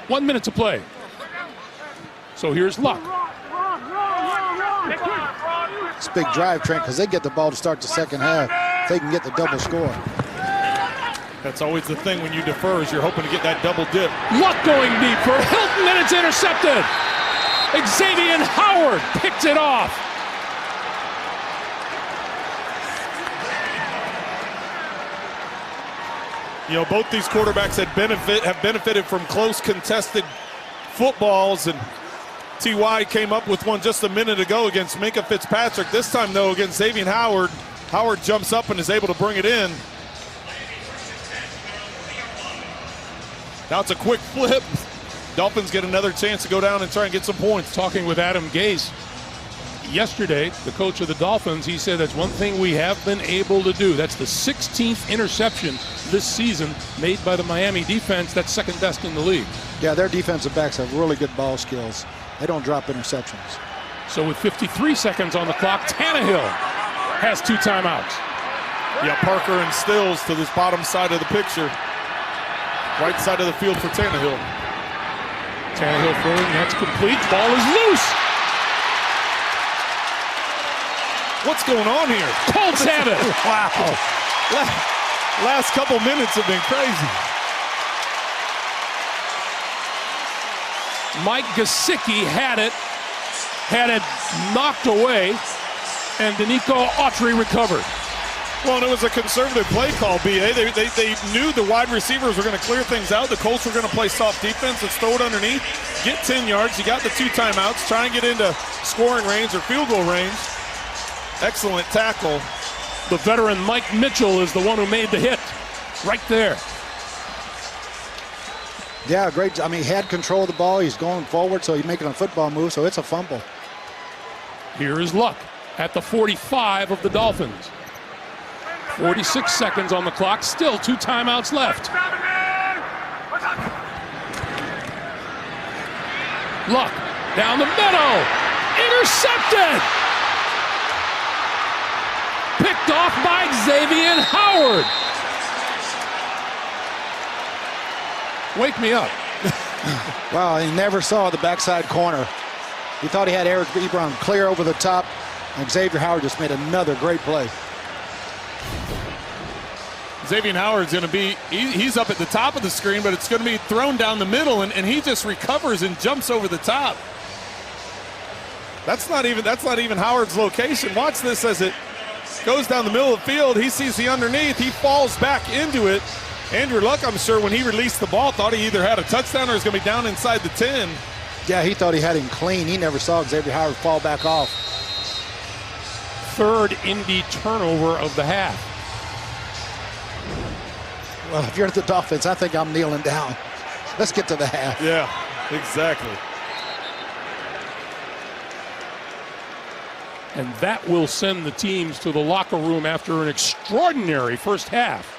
One minute to play. So here's Luck. It's a big drive, Trent, because they get the ball to start the second half. They can get the double score. That's always the thing when you defer, is you're hoping to get that double dip. Luck going deep for Hilton, and it's intercepted. Xavier Howard picked it off. You know, both these quarterbacks have benefited from close contested footballs, and T.Y. came up with one just a minute ago against Minka Fitzpatrick. This time, though, against Xavier Howard, Howard jumps up and is able to bring it in. Now it's a quick flip. Dolphins get another chance to go down and try and get some points. Talking with Adam Gase yesterday, the coach of the Dolphins, he said that's one thing we have been able to do. That's the 16th interception this season made by the Miami defense. That's second best in the league. Yeah, their defensive backs have really good ball skills. They don't drop interceptions. So with 53 seconds on the clock, Tannehill has 2 timeouts. Yeah, Parker and Stills to this bottom side of the picture. Right side of the field for Tannehill. Tannehill throwing, that's complete. Ball is loose. What's going on here? Colts have it. Wow. Last couple minutes have been crazy. Mike Gesicki had it knocked away, and Danico Autry recovered. Well, and it was a conservative play call, B.A. They knew the wide receivers were going to clear things out. The Colts were going to play soft defense. Let's throw it underneath. Get 10 yards. You got the 2 timeouts. Try and get into scoring range or field goal range. Excellent tackle. The veteran Mike Mitchell is the one who made the hit right there. Yeah, great. I mean, he had control of the ball. He's going forward, so he's making a football move, so it's a fumble. Here is Luck at the 45 of the Dolphins. 46 seconds on the clock, still 2 timeouts left. Luck down the middle, intercepted! Picked off by Xavier Howard. Wake me up. Wow, he never saw the backside corner. He thought he had Eric Ebron clear over the top, and Xavier Howard just made another great play. Xavier Howard's going to be, he's up at the top of the screen, but it's going to be thrown down the middle, and he just recovers and jumps over the top. That's not even Howard's location. Watch this as it goes down the middle of the field. He sees the underneath. He falls back into it. Andrew Luck, I'm sure, when he released the ball, thought he either had a touchdown or was going to be down inside the 10. Yeah, he thought he had him clean. He never saw Xavier Howard fall back off. 3rd Indy turnover of the half. Well, if you're at the Dolphins, I think I'm kneeling down. Let's get to the half. Yeah, exactly. And that will send the teams to the locker room after an extraordinary first half.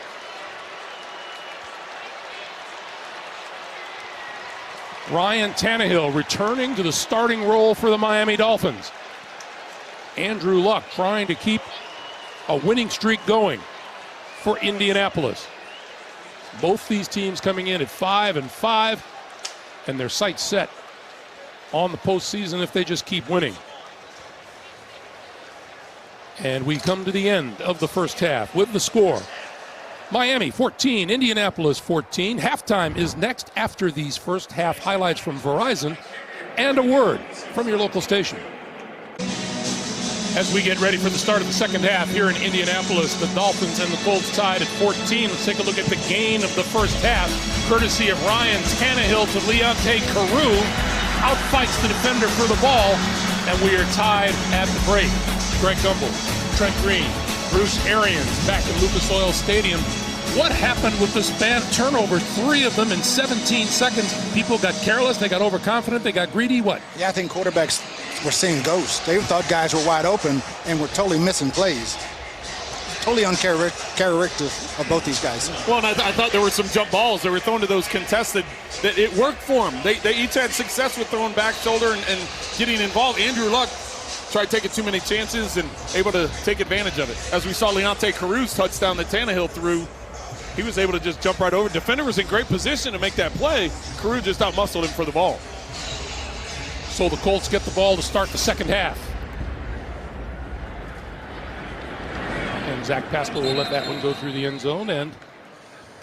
Ryan Tannehill returning to the starting role for the Miami Dolphins. Andrew Luck trying to keep a winning streak going for Indianapolis. Both these teams coming in at 5-5, and their sights set on the postseason if they just keep winning. And we come to the end of the first half with the score. Miami 14, Indianapolis 14. Halftime is next after these first half highlights from Verizon and a word from your local station. As we get ready for the start of the second half here in Indianapolis, the Dolphins and the Colts tied at 14. Let's take a look at the gain of the first half, courtesy of Ryan Tannehill to Leonte Carew. Outfights the defender for the ball, and we are tied at the break. Greg Gumbel, Trent Green, Bruce Arians back in Lucas Oil Stadium. What happened with this bad turnover? 3 of them in 17 seconds. People got careless. They got overconfident. They got greedy. What? Yeah, I think quarterbacks were seeing ghosts. They thought guys were wide open and were totally missing plays. Totally uncharacteristic of both these guys. Well, and I thought there were some jump balls that were thrown to those contested. That it worked for them. They each had success with throwing back shoulder and getting involved. Andrew Luck tried taking too many chances and able to take advantage of it. As we saw Leonte Carew's touchdown that Tannehill threw, he was able to just jump right over. Defender was in great position to make that play. Carew just out-muscled him for the ball. So the Colts get the ball to start the second half. And Zach Pascal will let that one go through the end zone. And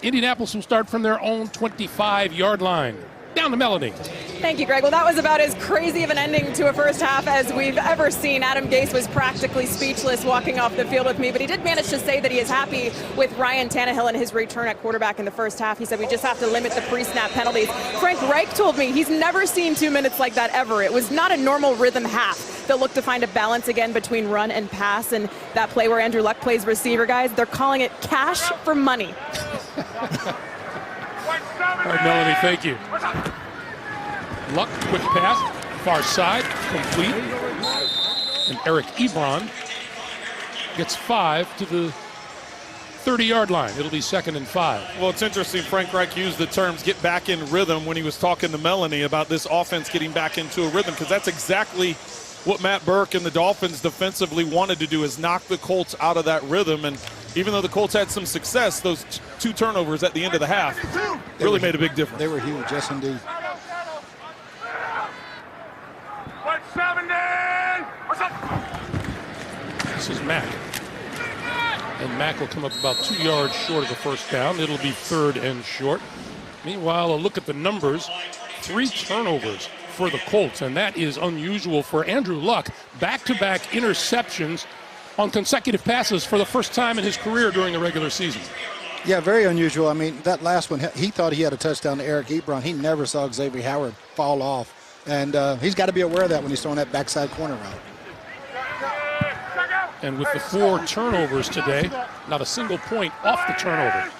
Indianapolis will start from their own 25-yard line. Down to Melanie. Thank you, Greg. Well, that was about as crazy of an ending to a first half as we've ever seen. Adam Gase was practically speechless walking off the field with me, but he did manage to say that he is happy with Ryan Tannehill and his return at quarterback in the first half. He said we just have to limit the pre-snap penalties. Frank Reich told me he's never seen 2 minutes like that ever. It was not a normal rhythm half. They'll look to find a balance again between run and pass, and that play where Andrew Luck plays receiver, guys, they're calling it cash for money. All right, Melanie, thank you. Luck, quick pass, far side, complete. And Eric Ebron gets 5 to the 30-yard line. It'll be 2nd and 5. Well, it's interesting. Frank Reich used the terms get back in rhythm when he was talking to Melanie about this offense getting back into a rhythm, because that's exactly what Matt Burke and the Dolphins defensively wanted to do, is knock the Colts out of that rhythm. And even though the Colts had some success, those 2 turnovers at the end of the half really made a big difference. They were huge, yes indeed. This is Mack. And Mack will come up about 2 yards short of the first down. It'll be 3rd and short. Meanwhile, a look at the numbers. 3 turnovers for the Colts, and that is unusual for Andrew Luck. Back-to-back interceptions on consecutive passes for the first time in his career during the regular season. Yeah, very unusual. I mean, that last one, he thought he had a touchdown to Eric Ebron. He never saw Xavier Howard fall off. And he's got to be aware of that when he's throwing that backside corner route. And with the 4 turnovers today, not a single point off the turnover.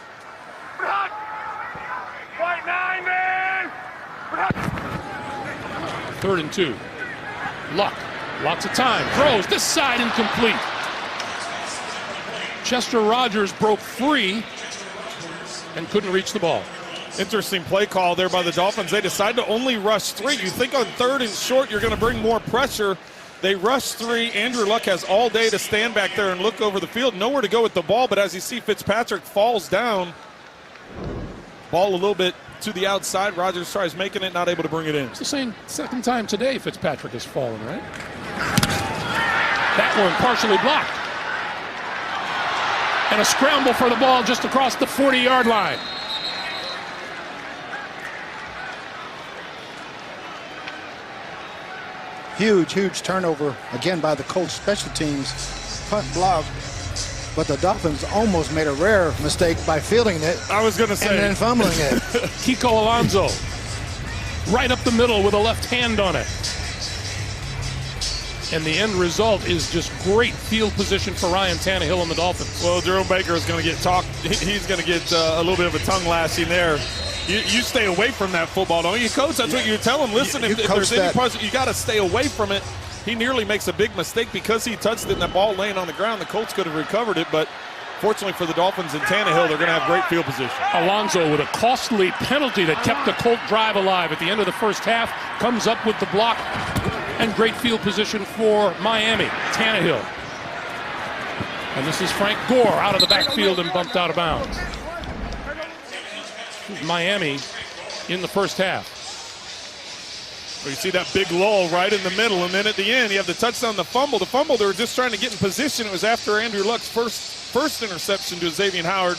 Third and 2. Luck, lots of time, throws this side, incomplete. Chester Rogers broke free and couldn't reach the ball. Interesting play call there by the Dolphins. They decide to only rush 3. You think on 3rd and short you're going to bring more pressure. They rush 3. Andrew Luck has all day to stand back there and look over the field. Nowhere to go with the ball, but as you see, Fitzpatrick falls down. Ball a little bit to the outside. Rogers tries making it, not able to bring it in. It's the same second time today Fitzpatrick has fallen, right? That one partially blocked. And a scramble for the ball just across the 40-yard line. Huge turnover, again, by the Colts special teams. Punt block. But the Dolphins almost made a rare mistake by fielding it. I was going to say. And then fumbling it. Kiko Alonso, right up the middle with a left hand on it. And the end result is just great field position for Ryan Tannehill and the Dolphins. Well, Jerome Baker is going to get talked. He's going to get a little bit of a tongue lashing there. You stay away from that football, don't you, Coach? That's what you tell him. Listen, if there's any part, you got to stay away from it. He nearly makes a big mistake because he touched it and that ball laying on the ground. The Colts could have recovered it, but fortunately for the Dolphins and Tannehill, they're going to have great field position. Alonso with a costly penalty that kept the Colt drive alive at the end of the first half, comes up with the block and great field position for Miami. Tannehill. And this is Frank Gore out of the backfield and bumped out of bounds. Miami in the first half. Well, you see that big lull right in the middle, and then at the end you have the touchdown, the fumble. The fumble, they were just trying to get in position. It was after Andrew Luck's first interception to Xavier Howard.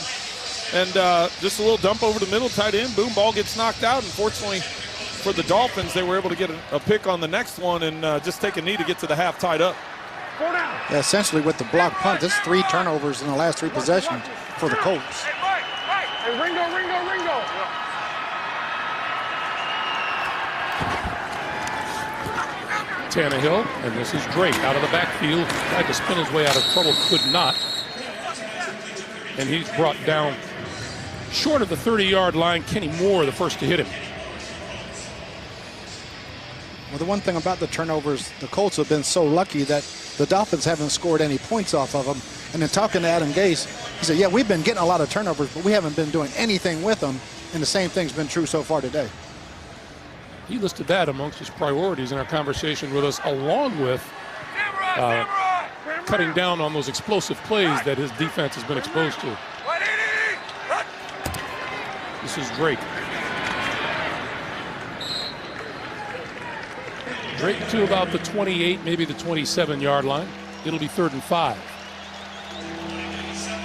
And just a little dump over the middle, tight end, boom, ball gets knocked out. Unfortunately for the Dolphins, they were able to get a pick on the next one and just take a knee to get to the half tied up. Yeah, essentially with the block punt, this 3 turnovers in the last 3 possessions for the Colts. Hey, Ringo. Tannehill, and this is Drake out of the backfield, tried to spin his way out of trouble, could not. And he's brought down short of the 30-yard line. Kenny Moore, the first to hit him. Well, the one thing about the turnovers, the Colts have been so lucky that the Dolphins haven't scored any points off of them. And then talking to Adam Gase, he said, yeah, we've been getting a lot of turnovers, but we haven't been doing anything with them. And the same thing's been true so far today. He listed that amongst his priorities in our conversation with us, along with cutting down on those explosive plays that his defense has been exposed to. This is Drake. Drake to about the 28, maybe the 27-yard line. It'll be 3rd and 5.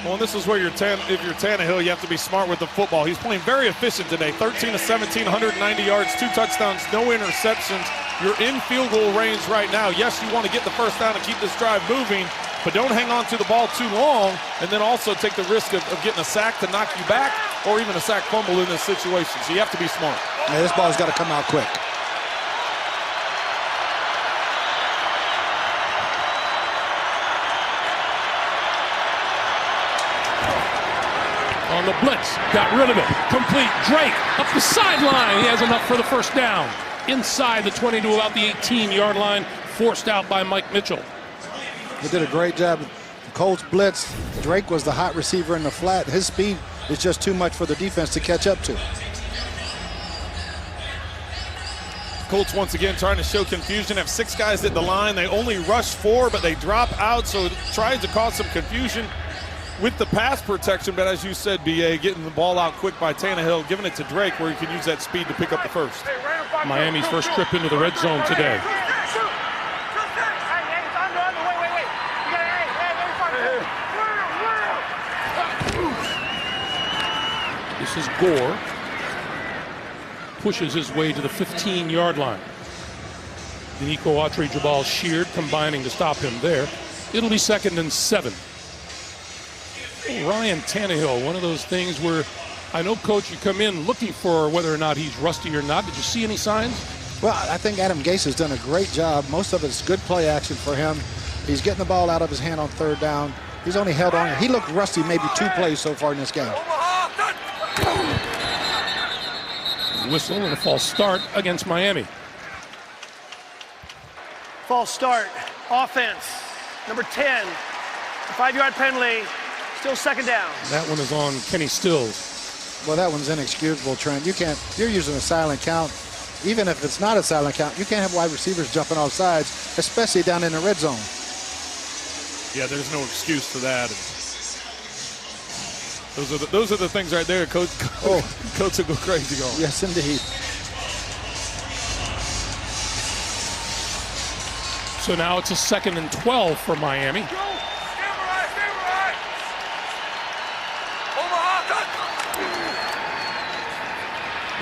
Well, this is where if you're Tannehill, you have to be smart with the football. He's playing very efficient today. 13 of 17, 190 yards, 2 touchdowns, no interceptions. You're in field goal range right now. Yes, you want to get the first down and keep this drive moving, but don't hang on to the ball too long, and then also take the risk of getting a sack to knock you back, or even a sack fumble in this situation. So you have to be smart. Yeah, this ball's got to come out quick. On the blitz, got rid of it. Complete. Drake up the sideline. He has enough for the first down. Inside the 20 to about the 18-yard line, forced out by Mike Mitchell. They did a great job. The Colts blitz. Drake was the hot receiver in the flat. His speed is just too much for the defense to catch up to. Colts once again trying to show confusion. Have 6 guys at the line. They only rush 4, but they drop out, so it tries to cause some confusion with the pass protection. But as you said, B.A., getting the ball out quick by Tannehill, giving it to Drake where he can use that speed to pick up the first. Miami's first trip into the red zone today. This is Gore. Pushes his way to the 15-yard line. Denico Autry-Jabal sheared, combining to stop him there. It'll be 2nd and 7. Ryan Tannehill, one of those things where I know, Coach, you come in looking for whether or not he's rusty or not. Did you see any signs? Well, I think Adam Gase has done a great job. Most of it's good play action for him. He's getting the ball out of his hand on 3rd down. He's only held on. He looked rusty maybe 2 plays so far in this game. Whistle and a false start against Miami. False start. Offense. Number 10. A 5-yard penalty. Still 2nd down. That one is on Kenny Stills. Well, that one's inexcusable, Trent. You're using a silent count. Even if it's not a silent count, you can't have wide receivers jumping off sides, especially down in the red zone. Yeah, there's no excuse for that. Those are the things right there. Coach will go crazy on. Yes, indeed. So now it's a 2nd and 12 for Miami.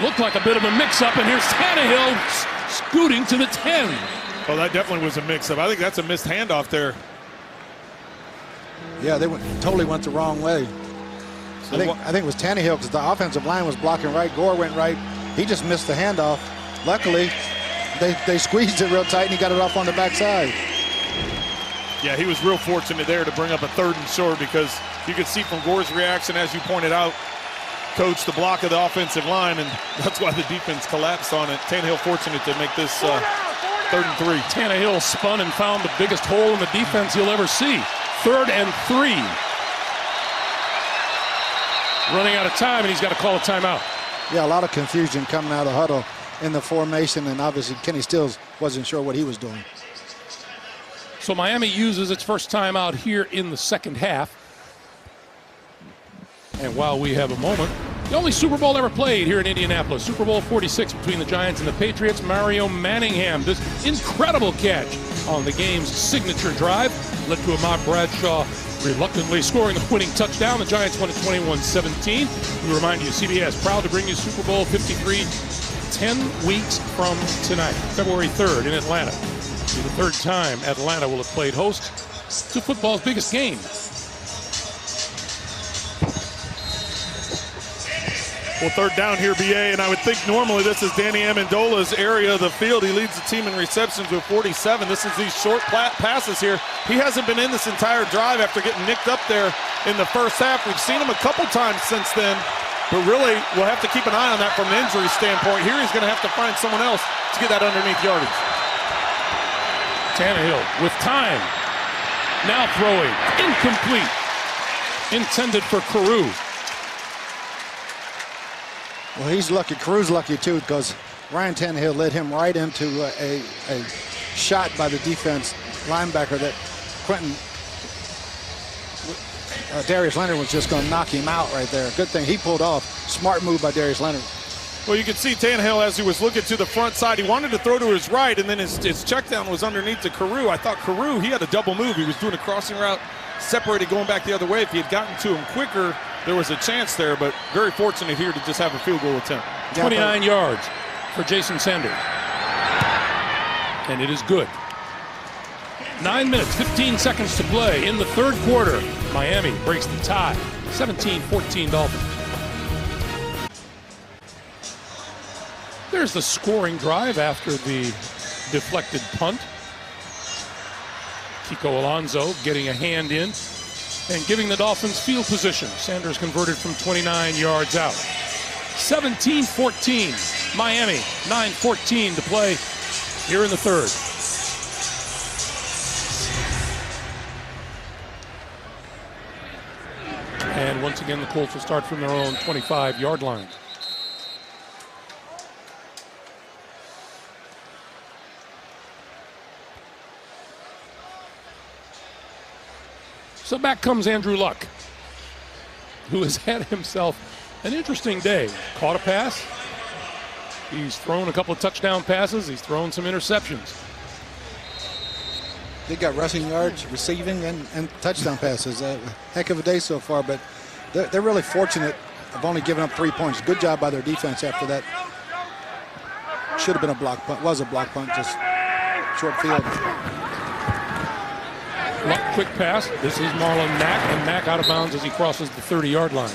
Looked like a bit of a mix-up, and here's Tannehill scooting to the 10. Oh, that definitely was a mix-up. I think that's a missed handoff there. Yeah, they totally went the wrong way. I think it was Tannehill because the offensive line was blocking right. Gore went right. He just missed the handoff. Luckily, they squeezed it real tight, and he got it off on the backside. Yeah, he was real fortunate there to bring up a 3rd and short, because you could see from Gore's reaction, as you pointed out, Coach, the block of the offensive line, and that's why the defense collapsed on it. Tannehill fortunate to make this 3rd and 3. Tannehill spun and found the biggest hole in the defense you'll ever see. 3rd and 3. Running out of time, and he's got to call a timeout. Yeah, a lot of confusion coming out of the huddle in the formation, and obviously Kenny Stills wasn't sure what he was doing. So Miami uses its first timeout here in the 2nd half. And while we have a moment, the only Super Bowl ever played here in Indianapolis, Super Bowl 46 between the Giants and the Patriots, Mario Manningham, this incredible catch on the game's signature drive led to Ahmad Bradshaw reluctantly scoring the winning touchdown. The Giants won at 21-17. We remind you, CBS proud to bring you Super Bowl 53 10 weeks from tonight, February 3rd in Atlanta. It's the 3rd time Atlanta will have played host to football's biggest game. Well, 3rd down here, BA, and I would think normally this is Danny Amendola's area of the field. He leads the team in receptions with 47. This is these short passes here. He hasn't been in this entire drive after getting nicked up there in the first half. We've seen him a couple times since then, But really, we'll have to keep an eye on that from an injury standpoint. Here he's going to have to find someone else to get that underneath yardage. Tannehill with time. Now throwing. Incomplete. Intended for Carew. Well, he's lucky. Carew's lucky, too, because Ryan Tannehill led him right into a shot by the defense linebacker that Darius Leonard was just going to knock him out right there. Good thing he pulled off. Smart move by Darius Leonard. Well, you can see Tannehill as he was looking to the front side. He wanted to throw to his right, and then his check down was underneath to Carew. I thought Carew, he had a double move. He was doing a crossing route, separated, going back the other way. If he had gotten to him quicker, there was a chance there, but very fortunate here to just have a field goal attempt. 29 yards for Jason Sanders. And it is good. 9 minutes, 15 seconds to play in the third quarter. Miami breaks the tie. 17-14 Dolphins. There's the scoring drive after the deflected punt. Kiko Alonso getting a hand in and giving the Dolphins field position. Sanders converted from 29 yards out. 17-14, Miami, 9:14 to play here in the third. And once again, the Colts will start from their own 25-yard line. So back comes Andrew Luck, who has had himself an interesting day. Caught a pass. He's thrown a couple of touchdown passes. He's thrown some interceptions. They got rushing yards, receiving, and touchdown passes. A heck of a day so far, but they're really fortunate of only giving up 3 points. Good job by their defense after that. Should have been a block punt. Was a block punt, just short field. Luck, quick pass. This is Marlon Mack, and Mack out of bounds as he crosses the 30-yard line.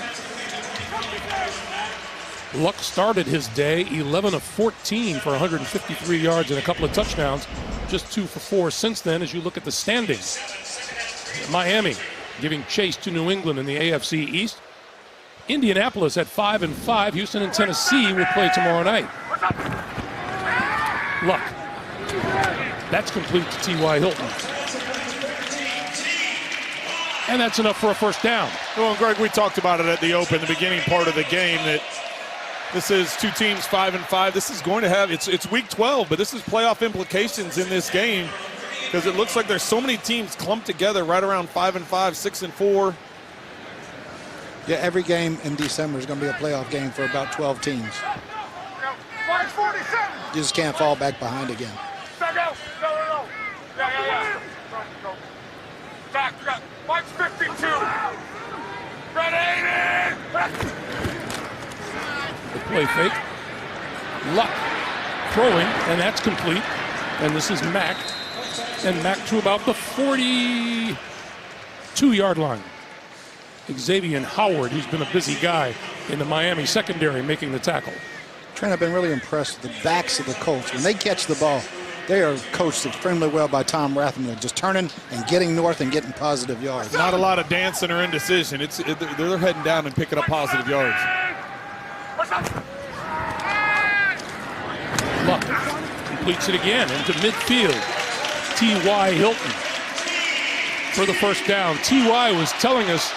Luck started his day 11 of 14 for 153 yards and a couple of touchdowns. Just 2 for 4 since then as you look at the standings. Miami giving chase to New England in the AFC East. Indianapolis at 5-5. Houston and Tennessee will play tomorrow night. Luck. That's complete to T.Y. Hilton. And that's enough for a first down. Well, Greg, we talked about it at the open, the beginning part of the game, that this is two teams 5-5. This is going to have, it's week 12, but this is playoff implications in this game because it looks like there's so many teams clumped together right around 5-5, 6-4. Yeah, every game in December is going to be a playoff game for about 12 teams. You just can't fall back behind again. March 52. Ready? The play fake. Luck throwing, and that's complete. And this is Mack. And Mack to about the 42-yard line. Xavier Howard, who's been a busy guy in the Miami secondary, making the tackle. Trent, I've been really impressed with the backs of the Colts. When they catch the ball, they are coached extremely well by Tom Rathman, just turning and getting north and getting positive yards. Not a lot of dancing or indecision. They're heading down and picking up positive yards. Luck completes it again into midfield. T.Y. Hilton for the first down. T.Y. was telling us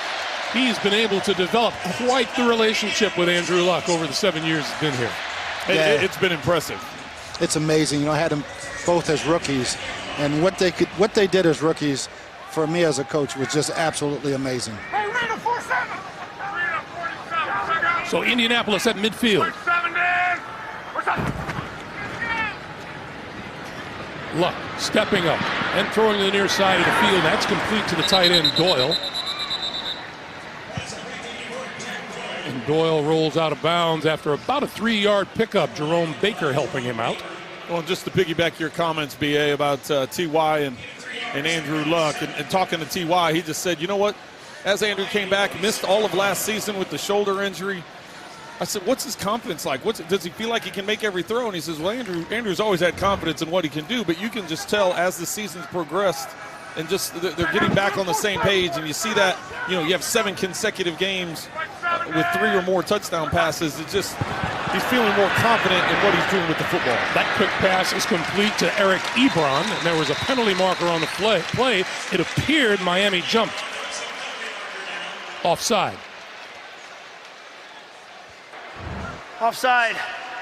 he's been able to develop quite the relationship with Andrew Luck over the 7 years he's been here. Yeah. It's been impressive. It's amazing. You know, I had them both as rookies, and what they did as rookies for me as a coach was just absolutely amazing. Hey, read a 4-7. Read a 47. So Indianapolis at midfield. 7 Dan. Luck stepping up and throwing to the near side of the field. That's complete to the tight end, Doyle. And Doyle rolls out of bounds after about a 3-yard pickup. Jerome Baker helping him out. Well, just to piggyback your comments, B.A., about T.Y. and Andrew Luck, and talking to T.Y., he just said, you know what, as Andrew came back, missed all of last season with the shoulder injury, I said, what's his confidence like? Does he feel like he can make every throw? And he says, well, Andrew's always had confidence in what he can do, but you can just tell as the season's progressed and just they're getting back on the same page, and you see that, you know, you have 7 consecutive games with 3 or more touchdown passes. It's just he's feeling more confident in what he's doing with the football. That quick pass is complete to Eric Ebron, and there was a penalty marker on the play. It appeared Miami jumped. Offside. Offside.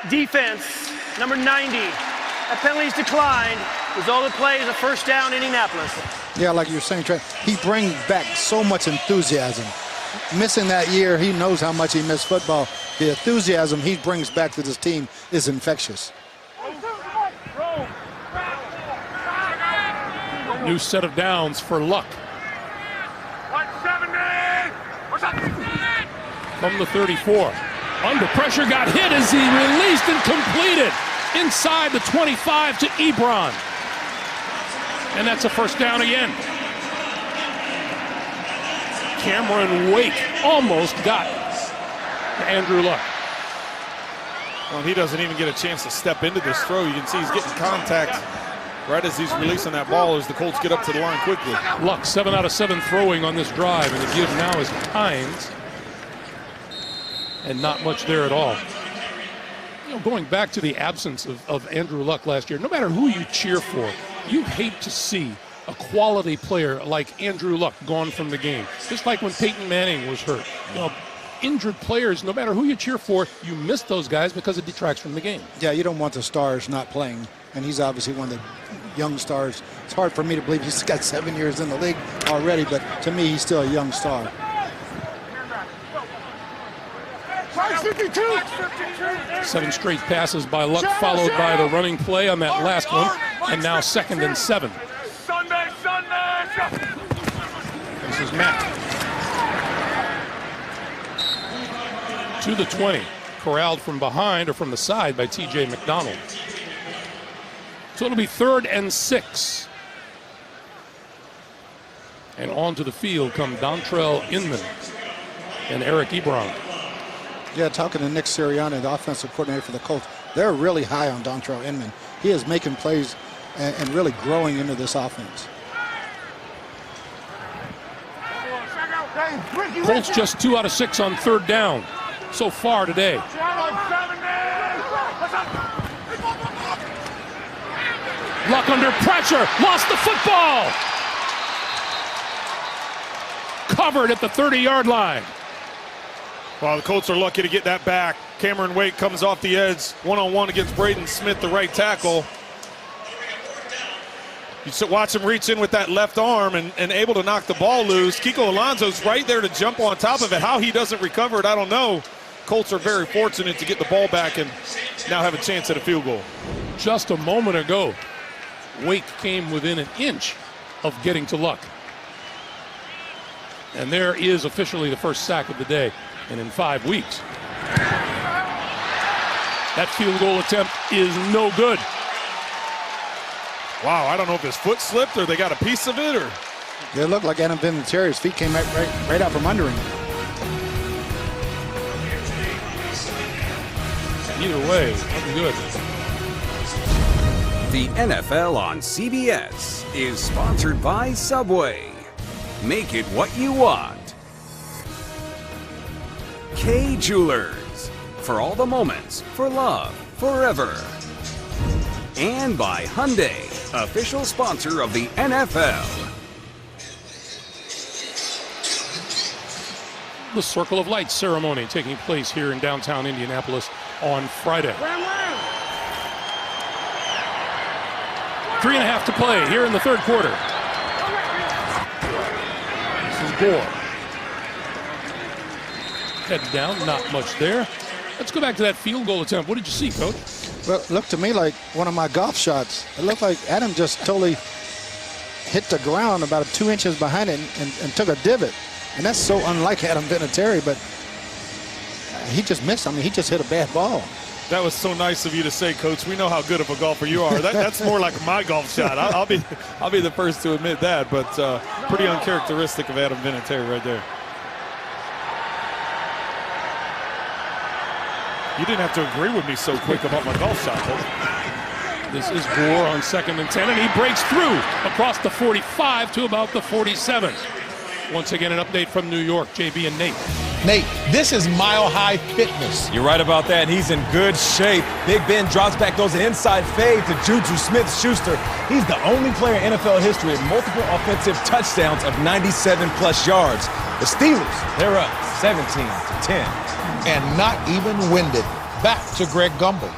Defense, number 90. That penalty's declined. Result of the play is a first down, Indianapolis. Yeah, like you're saying, Trey, he brings back so much enthusiasm. Missing that year, he knows how much he missed football. The enthusiasm he brings back to this team is infectious. New set of downs for Luck. 170. From the 34. Under pressure, got hit as he released and completed inside the 25 to Ebron. And that's a first down again. Cameron Wake almost got Andrew Luck. Well, he doesn't even get a chance to step into this throw. You can see he's getting contact right as he's releasing that ball as the Colts get up to the line quickly. Luck, 7 out of 7 throwing on this drive, and the give now is Hines. And not much there at all. You know, going back to the absence of Andrew Luck last year, no matter who you cheer for, you hate to see a quality player like Andrew Luck gone from the game. Just like when Peyton Manning was hurt. You know, injured players, no matter who you cheer for, you miss those guys because it detracts from the game. Yeah, you don't want the stars not playing, and he's obviously one of the young stars. It's hard for me to believe he's got 7 years in the league already, but to me, he's still a young star. 7 straight passes by Luck, followed by the running play on that last one, and now 2nd and 7. Sunday. This is Matt. To the 20, corralled from behind or from the side by T.J. McDonald. So it'll be 3rd and 6. And onto the field come Dontrell Inman and Eric Ebron. Yeah, talking to Nick Sirianni, the offensive coordinator for the Colts, they're really high on Dontrell Inman. He is making plays and really growing into this offense. Colts just 2 out of 6 on 3rd down so far today. Luck under pressure, lost the football. Covered at the 30-yard line. Well, the Colts are lucky to get that back. Cameron Wake comes off the edge, one-on-one against Braden Smith, the right tackle. You watch him reach in with that left arm and able to knock the ball loose. Kiko Alonso's right there to jump on top of it. How he doesn't recover it, I don't know. Colts are very fortunate to get the ball back and now have a chance at a field goal. Just a moment ago, Wake came within an inch of getting to Luck. And there is officially the first sack of the day, and in 5 weeks. That field goal attempt is no good. Wow, I don't know if his foot slipped or they got a piece of it or. It looked like Adam Vinatieri's feet came right out from under him. Either way, nothing good. The NFL on CBS is sponsored by Subway. Make it what you want. Kay Jewelers. For all the moments, for love, forever. And by Hyundai, official sponsor of the NFL. The Circle of Lights ceremony taking place here in downtown Indianapolis on Friday. 3.5 to play here in the 3rd quarter. This is Gore. Head down, not much there. Let's go back to that field goal attempt. What did you see, Coach? Well, it looked to me like one of my golf shots. It looked like Adam just totally hit the ground about 2 inches behind it and took a divot. And that's so unlike Adam Vinatieri, but he just missed. I mean, he just hit a bad ball. That was so nice of you to say, Coach. We know how good of a golfer you are. That's more like my golf shot. I'll be the first to admit that, but pretty uncharacteristic of Adam Vinatieri right there. You didn't have to agree with me so quick about my golf shot, Coach. This is Gore on 2nd and 10, and he breaks through across the 45 to about the 47. Once again, an update from New York. JB and Nate. Nate, this is mile-high fitness. You're right about that. He's in good shape. Big Ben drops back, throws an inside fade to Juju Smith-Schuster. He's the only player in NFL history with multiple offensive touchdowns of 97-plus yards. The Steelers, they're up 17-10. And not even winded. Back to Greg Gumbel.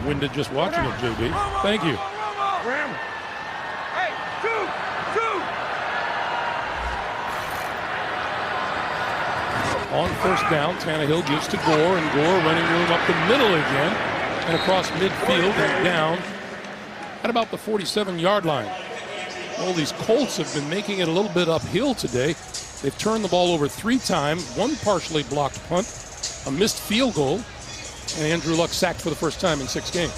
Winded just watching it, JB. Thank you. Hey, two. On first down, Tannehill gives to Gore, and Gore running room up the middle again and across midfield and down at about the 47-yard line. Well, these Colts have been making it a little bit uphill today. They've turned the ball over 3 times, 1 partially blocked punt, a missed field goal, and Andrew Luck sacked for the first time in 6 games.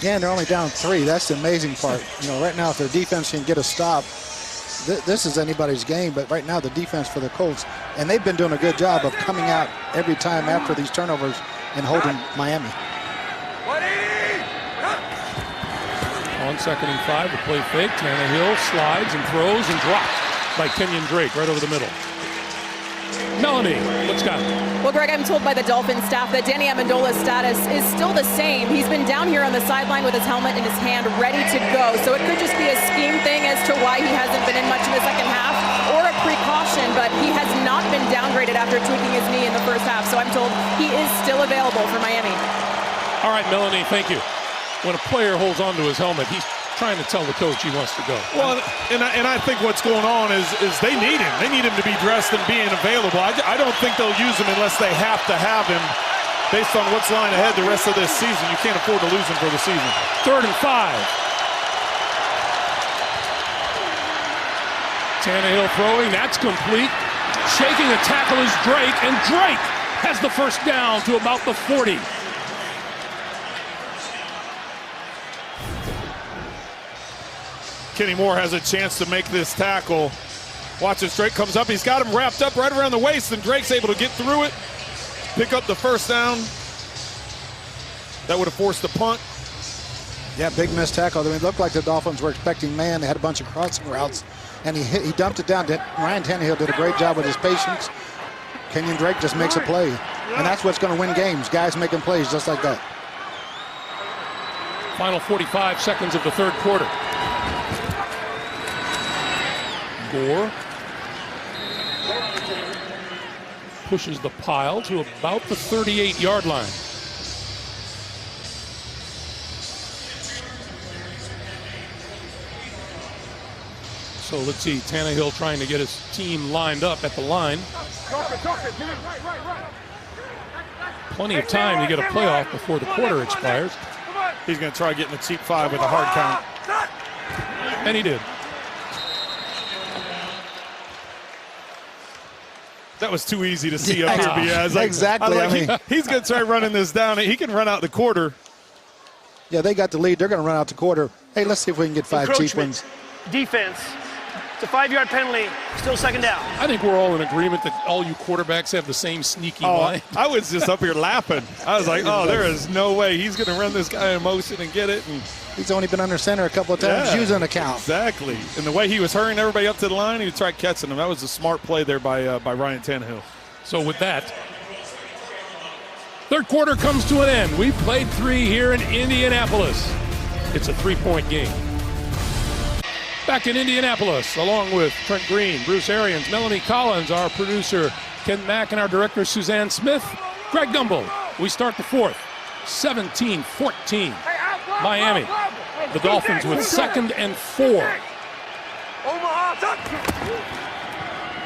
Yeah, and they're only down 3. That's the amazing part. You know, right now, if their defense can get a stop, this is anybody's game, but right now the defense for the Colts, and they've been doing a good job of coming out every time after these turnovers and holding Miami. On 2nd and 5, the play fake. Tannehill slides and throws and dropped by Kenyon Drake right over the middle. Melanie, what's got it? Well, Greg, I'm told by the Dolphins staff that Danny Amendola's status is still the same. He's been down here on the sideline with his helmet in his hand, ready to go. So it could just be a scheme thing as to why he hasn't been in much in the second half, or a precaution, but he has not been downgraded after tweaking his knee in the first half. So I'm told he is still available for Miami. All right, Melanie, thank you. When a player holds onto his helmet, he's trying to tell the coach he wants to go. Well, and I think what's going on is they need him. They need him to be dressed and being available. I don't think they'll use him unless they have to have him based on what's lying ahead the rest of this season. You can't afford to lose him for the season. 3rd and 5. Tannehill throwing, that's complete. Shaking the tackle is Drake, and Drake has the first down to about the 40. Kenny Moore has a chance to make this tackle. Watch as Drake comes up. He's got him wrapped up right around the waist, and Drake's able to get through it, pick up the first down. That would have forced the punt. Yeah, big missed tackle. I mean, it looked like the Dolphins were expecting man. They had a bunch of crossing routes, and he dumped it down. Ryan Tannehill did a great job with his patience. Kenyon Drake just makes a play, and that's what's going to win games. Guys making plays just like that. Final 45 seconds of the 3rd quarter. Gore pushes the pile to about the 38-yard line. So let's see, Tannehill trying to get his team lined up at the line. Plenty of time to get a playoff before the quarter expires. He's going to try getting a cheap 5 with a hard count. And he did. That was too easy to see up here, Biaz. Exactly. He's going to try running this down. He can run out the quarter. Yeah, they got the lead. They're going to run out the quarter. Hey, let's see if we can get 5 cheap ones. Defense. It's a 5-yard penalty. Still 2nd down. I think we're all in agreement that all you quarterbacks have the same sneaky line. I was just up here laughing. I was like, oh, there is no way he's going to run this guy in motion and get it. And he's only been under center a couple of times using the count. Exactly. And the way he was hurrying everybody up to the line, he tried catching them. That was a smart play there by Ryan Tannehill. So with that, 3rd quarter comes to an end. We played 3 here in Indianapolis. It's a 3-point game. Back in Indianapolis, along with Trent Green, Bruce Arians, Melanie Collins, our producer Ken Mack, and our director Suzanne Smith, Greg Gumbel. We start the 4th, 17-14. Miami, the Dolphins with 2nd and 4.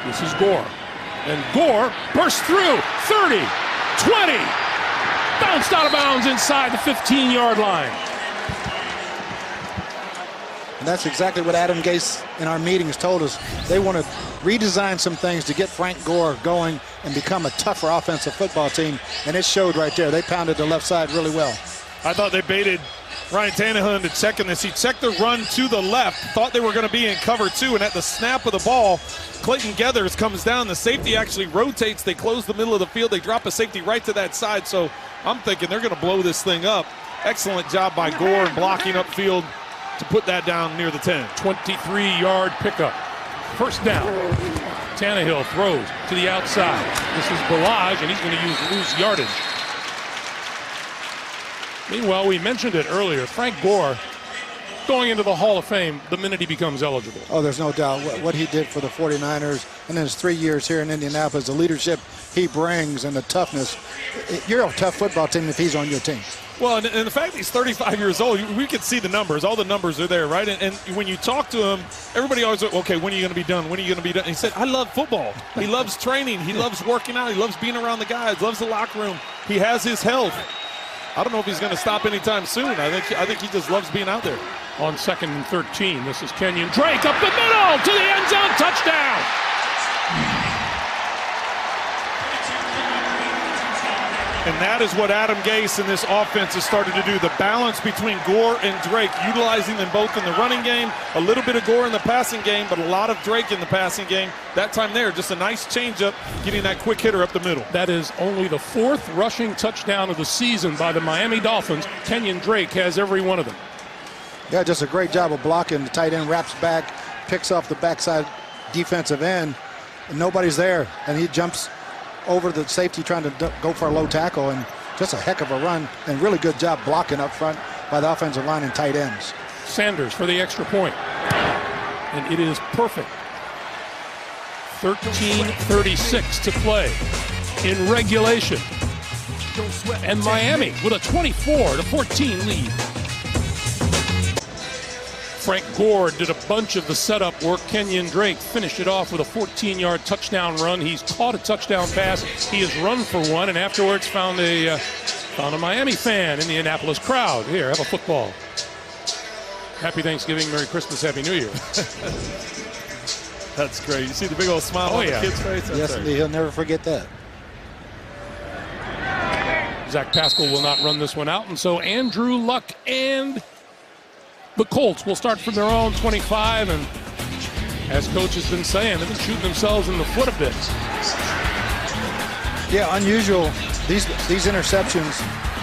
This is Gore. And Gore bursts through, 30, 20, bounced out of bounds inside the 15-yard line. And that's exactly what Adam Gase in our meetings told us. They want to redesign some things to get Frank Gore going and become a tougher offensive football team, and it showed right there. They pounded the left side really well. I thought they baited Ryan Tannehill into checking this. He checked the run to the left, thought they were going to be in cover 2, and at the snap of the ball, Clayton Geathers comes down. The safety actually rotates. They close the middle of the field. They drop a safety right to that side, so I'm thinking they're going to blow this thing up. Excellent job by Gore in blocking upfield to put that down near the 10. 23-yard pickup. First down. Tannehill throws to the outside. This is Barrage, and he's going to lose yardage. Meanwhile, we mentioned it earlier, Frank Gore going into the Hall of Fame the minute he becomes eligible. Oh, there's no doubt what he did for the 49ers and in his 3 years here in Indianapolis, the leadership he brings and the toughness. You're a tough football team if he's on your team. Well, and the fact that he's 35 years old, we can see the numbers. All the numbers are there, right? And when you talk to him, everybody always, okay, when are you going to be done? When are you going to be done? And he said, I love football. He loves training. He loves working out. He loves being around the guys, loves the locker room. He has his health. I don't know if he's going to stop anytime soon. I think he just loves being out there. On 2nd and 13, this is Kenyon Drake up the middle to the end zone, touchdown. And that is what Adam Gase and this offense has started to do. The balance between Gore and Drake, utilizing them both in the running game, a little bit of Gore in the passing game, but a lot of Drake in the passing game. That time there, just a nice changeup, getting that quick hitter up the middle. That is only the 4th rushing touchdown of the season by the Miami Dolphins. Kenyon Drake has every one of them. Yeah, just a great job of blocking. The tight end wraps back, picks off the backside defensive end, and nobody's there. And he jumps over the safety trying to go for a low tackle, and just a heck of a run and really good job blocking up front by the offensive line and tight ends. Sanders for the extra point. And it is perfect. 13:36 to play in regulation. And Miami with a 24-14 lead. Frank Gore did a bunch of the setup work. Kenyon Drake finished it off with a 14-yard touchdown run. He's caught a touchdown pass. He has run for one, and afterwards found a Miami fan in the Indianapolis crowd. Here, have a football. Happy Thanksgiving, Merry Christmas, Happy New Year. That's great. You see the big old smile on the kid's face? Yes, indeed. He'll never forget that. Zach Pascal will not run this one out, and so Andrew Luck and the Colts will start from their own 25, and as Coach has been saying, they've been shooting themselves in the foot a bit. Yeah, unusual. These interceptions.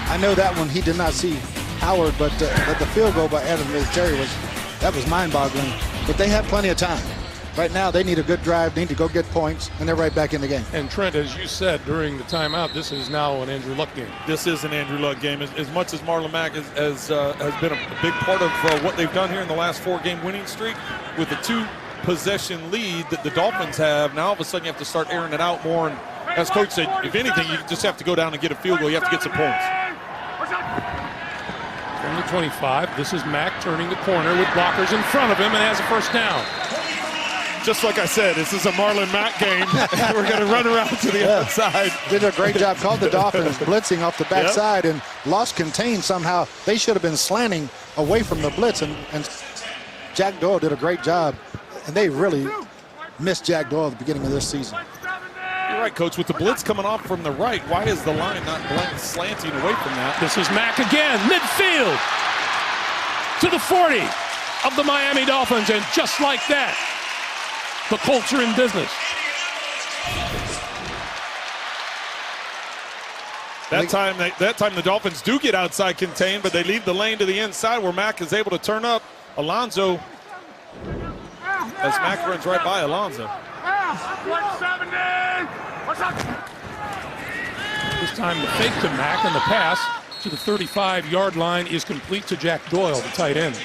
I know that one he did not see Howard, but the field goal by Adam Vinatieri was mind-boggling. But they have plenty of time. Right now, they need a good drive. They need to go get points, and they're right back in the game. And Trent, as you said during the timeout, this is now an Andrew Luck game. This is an Andrew Luck game. As much as Marlon Mack has been a big part of what they've done here in the last 4-game winning streak, with the 2-possession lead that the Dolphins have, now all of a sudden you have to start airing it out more. And as Coach said, if anything, you just have to go down and get a field goal. You have to get some points. From the 25, this is Mack turning the corner with blockers in front of him and has a first down. Just like I said, this is a Marlon Mack game. We're going to run around to the outside. Did a great job. Called the Dolphins blitzing off the backside and lost contain somehow. They should have been slanting away from the blitz, and Jack Doyle did a great job. And they really missed Jack Doyle at the beginning of this season. You're right, Coach. With the blitz coming off from the right, why is the line not slanting away from that? This is Mack again, midfield to the 40 of the Miami Dolphins, and just like that, the Colts are in business. That time the Dolphins do get outside contained, but they leave the lane to the inside where Mack is able to turn up. Alonso, as Mack runs right by Alonso. This time the fake to Mack, and the pass to the 35-yard line is complete to Jack Doyle, the tight end.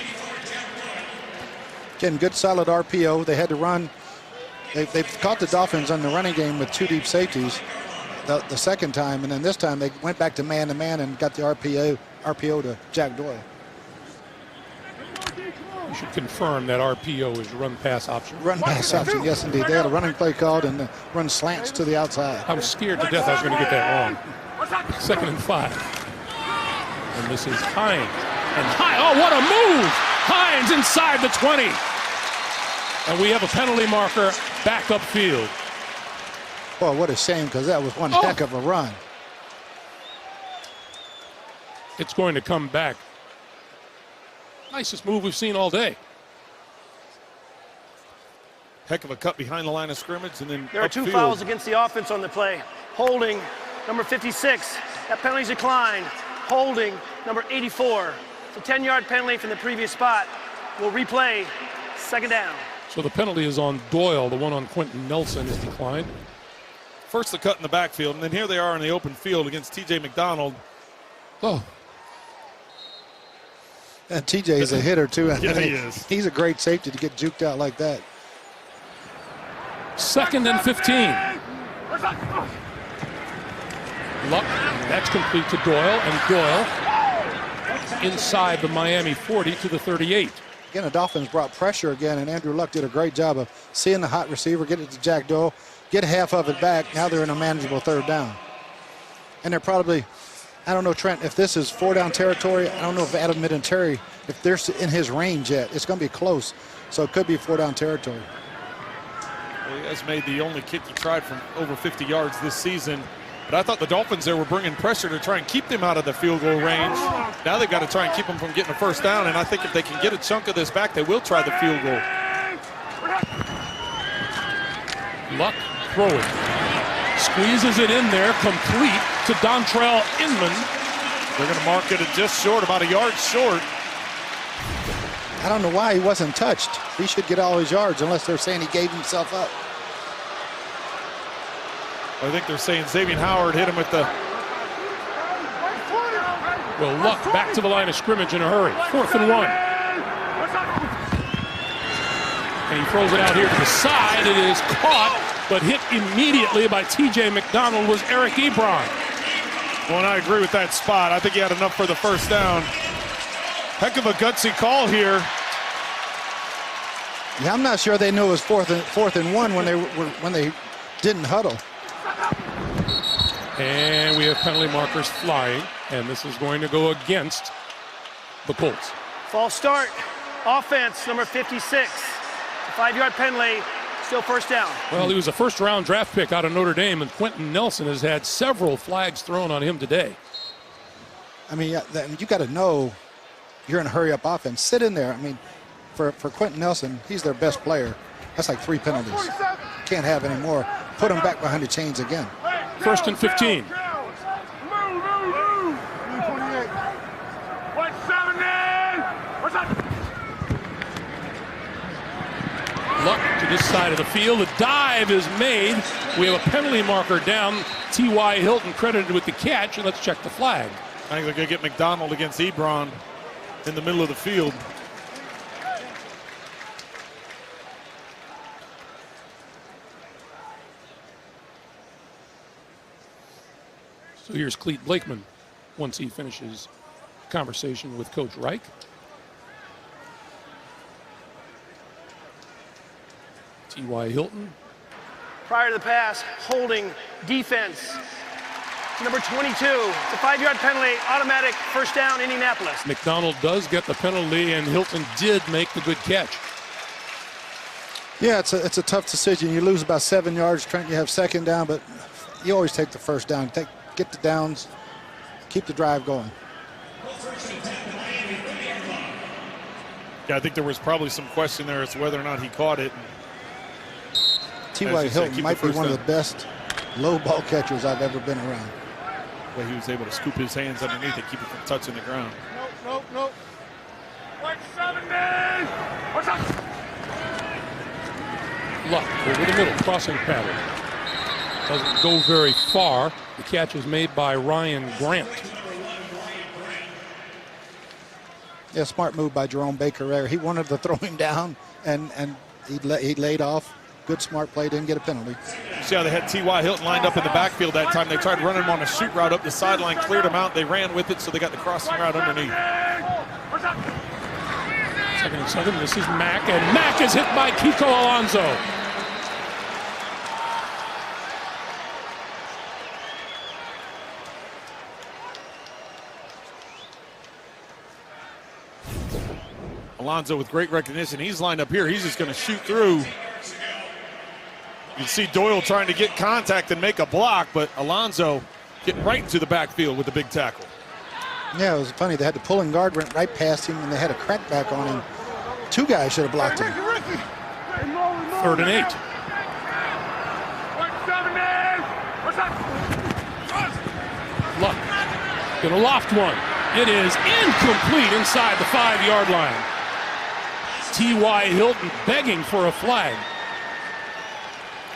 Again, good solid RPO. They had to run. They've caught the Dolphins on the running game with 2 deep safeties the second time, and then this time they went back to man-to-man and got the RPO to Jack Doyle. You should confirm that RPO is run-pass option. Run-pass option, yes, indeed. They had a running play called and run slants to the outside. I was scared to death I was going to get that wrong. 2nd and 5. And this is Hines. And oh, what a move! Hines inside the 20. And we have a penalty marker back upfield. Boy, what a shame, because that was one heck of a run. It's going to come back. Nicest move we've seen all day. Heck of a cut behind the line of scrimmage, and then there are 2 fouls against the offense on the play. Holding, number 56. That penalty's declined. Holding, number 84. It's a 10-yard penalty from the previous spot. We'll replay. 2nd down. So the penalty is on Doyle. The one on Quentin Nelson is declined. First the cut in the backfield, and then here they are in the open field against T.J. McDonald. Oh. And TJ is a hitter, too. Yeah, he is. He's a great safety to get juked out like that. 2nd and 15. Luck, that's complete to Doyle, and Doyle inside the Miami 40 to the 38. Again, the Dolphins brought pressure again, and Andrew Luck did a great job of seeing the hot receiver, get it to Jack Doyle, get half of it back. Now they're in a manageable 3rd down. And they're probably, I don't know, Trent, if this is 4-down territory, I don't know if Adam Vinatieri, if they're in his range yet. It's going to be close, so it could be 4-down territory. Well, he has made the only kick he tried from over 50 yards this season. But I thought the Dolphins there were bringing pressure to try and keep them out of the field goal range. Now they've got to try and keep them from getting a 1st down, and I think if they can get a chunk of this back, they will try the field goal. Luck throwing. Squeezes it in there, complete to Dontrell Inman. They're going to mark it at just short, about a yard short. I don't know why he wasn't touched. He should get all his yards unless they're saying he gave himself up. I think they're saying Xavier Howard hit him with the... Well, Luck back to the line of scrimmage in a hurry. 4th and 1. And he throws it out here to the side. It is caught, but hit immediately by T.J. McDonald was Eric Ebron. Well, and I agree with that spot. I think he had enough for the 1st down. Heck of a gutsy call here. Yeah, I'm not sure they knew it was 4th and 1 when they didn't huddle. And we have penalty markers flying, and this is going to go against the Colts. False start. Offense, number 56. 5-yard penalty, still 1st down. Well, he was a 1st-round draft pick out of Notre Dame, and Quentin Nelson has had several flags thrown on him today. I mean, you got to know you're in a hurry-up offense. Sit in there. I mean, for Quentin Nelson, he's their best player. That's like 3 penalties. Can't have any more. Put him back behind the chains again. 1st and 15. Luck to this side of the field. The dive is made. We have a penalty marker down. T.Y. Hilton credited with the catch, and let's check the flag. I think they're going to get McDonald against Ebron in the middle of the field. So here's Clete Blakeman once he finishes conversation with Coach Reich. T.Y. Hilton. Prior to the pass, holding defense. Number 22, it's a 5-yard penalty, automatic 1st down, Indianapolis. McDonald does get the penalty, and Hilton did make the good catch. Yeah, it's a tough decision. You lose about 7 yards, Trent. You have 2nd down, but you always take the 1st down. Get the downs, keep the drive going. Yeah, I think there was probably some question there as to whether or not he caught it. T.Y. Hilton might be one of the best low ball catchers I've ever been around. Well, he was able to scoop his hands underneath and keep it from touching the ground. Nope. 170. What's up? Luck over the middle, crossing pattern. Doesn't go very far. The catch is made by Ryan Grant. Yeah, smart move by Jerome Baker there. He wanted to throw him down, and he laid off. Good, smart play, didn't get a penalty. You see how they had T.Y. Hilton lined up in the backfield that time. They tried running him on a shoot route up the sideline, cleared him out. They ran with it, so they got the crossing route underneath. 2nd and 7. This is Mack, and Mack is hit by Kiko Alonso. Alonso with great recognition. He's lined up here. He's just going to shoot through. You can see Doyle trying to get contact and make a block, but Alonso getting right into the backfield with the big tackle. Yeah, it was funny. They had the pulling guard went right past him, and they had a crackback on him. 2 guys should have blocked him. 3rd and 8. Luck gonna loft one. It is incomplete inside the 5-yard line. T.Y. Hilton begging for a flag.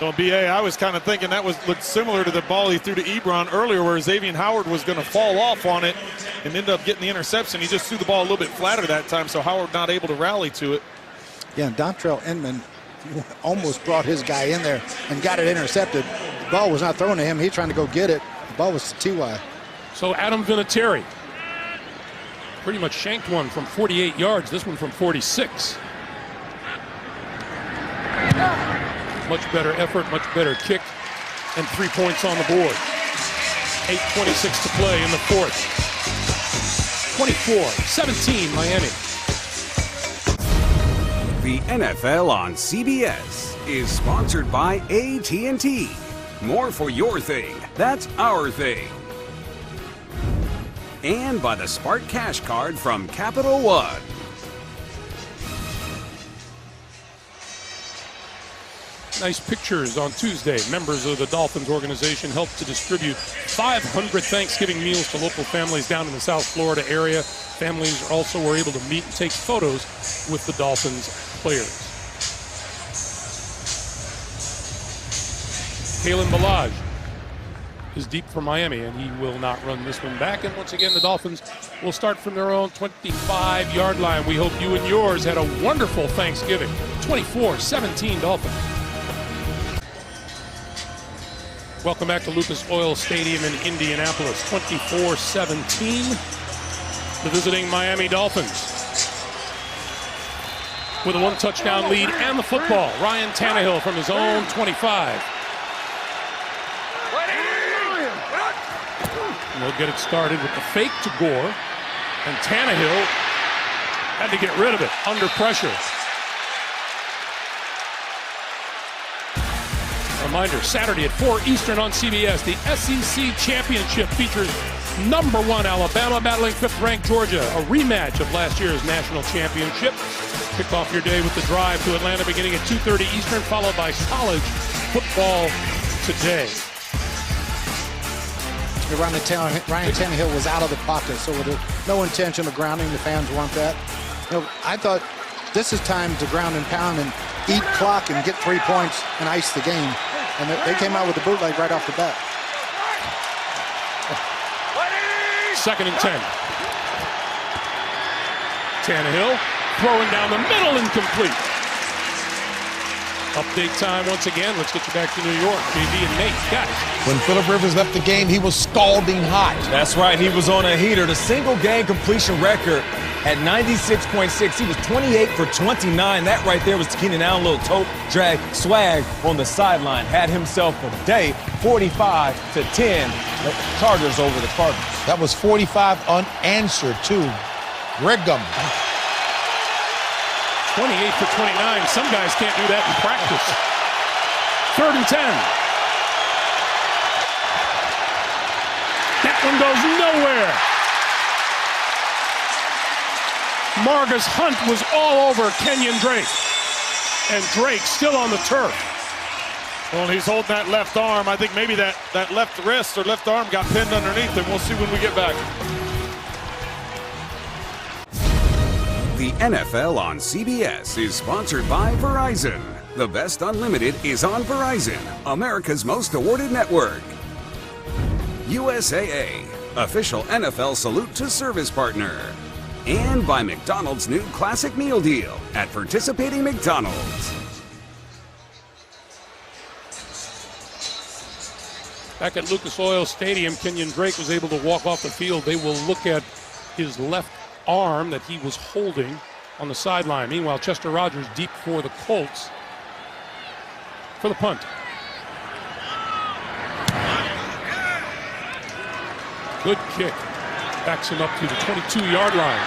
Well, B.A., I was kind of thinking that looked similar to the ball he threw to Ebron earlier, where Xavier Howard was going to fall off on it and end up getting the interception. He just threw the ball a little bit flatter that time, so Howard not able to rally to it. Yeah, and Dontrell Inman almost brought his guy in there and got it intercepted. The ball was not thrown to him. He trying to go get it. The ball was to T.Y. So Adam Vinatieri pretty much shanked one from 48 yards, this one from 46. Much better effort, much better kick, and 3 points on the board. 8:26 to play in the fourth. 24-17 Miami. The NFL on CBS is sponsored by AT&T. More for your thing, that's our thing. And by the Spark Cash Card from Capital One. Nice pictures on Tuesday. Members of the Dolphins organization helped to distribute 500 Thanksgiving meals to local families down in the South Florida area. Families also were able to meet and take photos with the Dolphins players. Kalen Ballage is deep for Miami, and he will not run this one back. And once again, the Dolphins will start from their own 25-yard line. We hope you and yours had a wonderful Thanksgiving. 24-17 Dolphins. Welcome back to Lucas Oil Stadium in Indianapolis. 24-17. The visiting Miami Dolphins with a one-touchdown lead and the football. Ryan Tannehill from his own 25. And they'll get it started with the fake to Gore. And Tannehill had to get rid of it under pressure. Reminder, Saturday at 4 Eastern on CBS, the SEC Championship features #1 Alabama battling 5th-ranked Georgia, a rematch of last year's national championship. Kick off your day with the drive to Atlanta beginning at 2:30 Eastern, followed by college football today. Ryan Tannehill was out of the pocket, so with no intention of grounding, the fans want that. You know, I thought this is time to ground and pound and eat clock and get 3 points and ice the game. And they came out with the bootleg right off the bat. 2nd and 10. Tannehill throwing down the middle, incomplete. Update time once again. Let's get you back to New York. JD and Nate, guys. When Phillip Rivers left the game, he was scalding hot. That's right, he was on a heater. The single game completion record at 96.6. He was 28 for 29. That right there was Keenan Allen, little toe drag swag on the sideline. Had himself a day, 45-10. The Chargers over the Cardinals. That was 45 unanswered, too. Brigham. 28 for 29. Some guys can't do that in practice. 3rd and 10. That one goes nowhere. Margus Hunt was all over Kenyon Drake. And Drake still on the turf. Well, he's holding that left arm. I think maybe that left wrist or left arm got pinned underneath him. We'll see when we get back. The NFL on CBS is sponsored by Verizon. The best unlimited is on Verizon, America's most awarded network. USAA, official NFL salute to service partner. And by McDonald's new classic meal deal at participating McDonald's. Back at Lucas Oil Stadium, Kenyon Drake was able to walk off the field. They will look at his left arm that he was holding on the sideline. Meanwhile, Chester Rogers deep for the Colts for the punt. Good kick. Backs him up to the 22-yard line.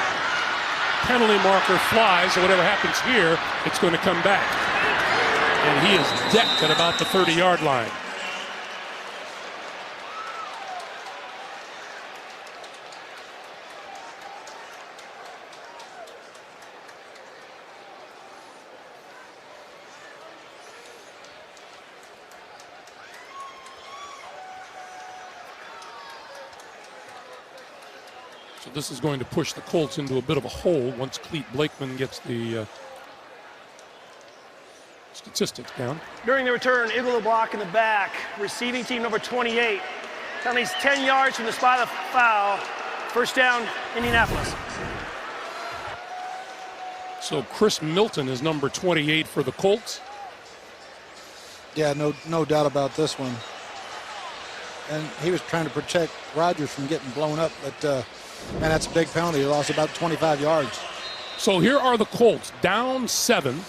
Penalty marker flies, so whatever happens here, it's going to come back. And he is decked at about the 30-yard line. So this is going to push the Colts into a bit of a hole once Clete Blakeman gets the statistics down. During the return, Igloo block in the back. Receiving team number 28. Penalties 10 yards from the spot of the foul. First down, Indianapolis. So Chris Milton is number 28 for the Colts. Yeah, no doubt about this one. And he was trying to protect Rodgers from getting blown up, but man, that's a big penalty. He lost about 25 yards. So here are the Colts, down 7,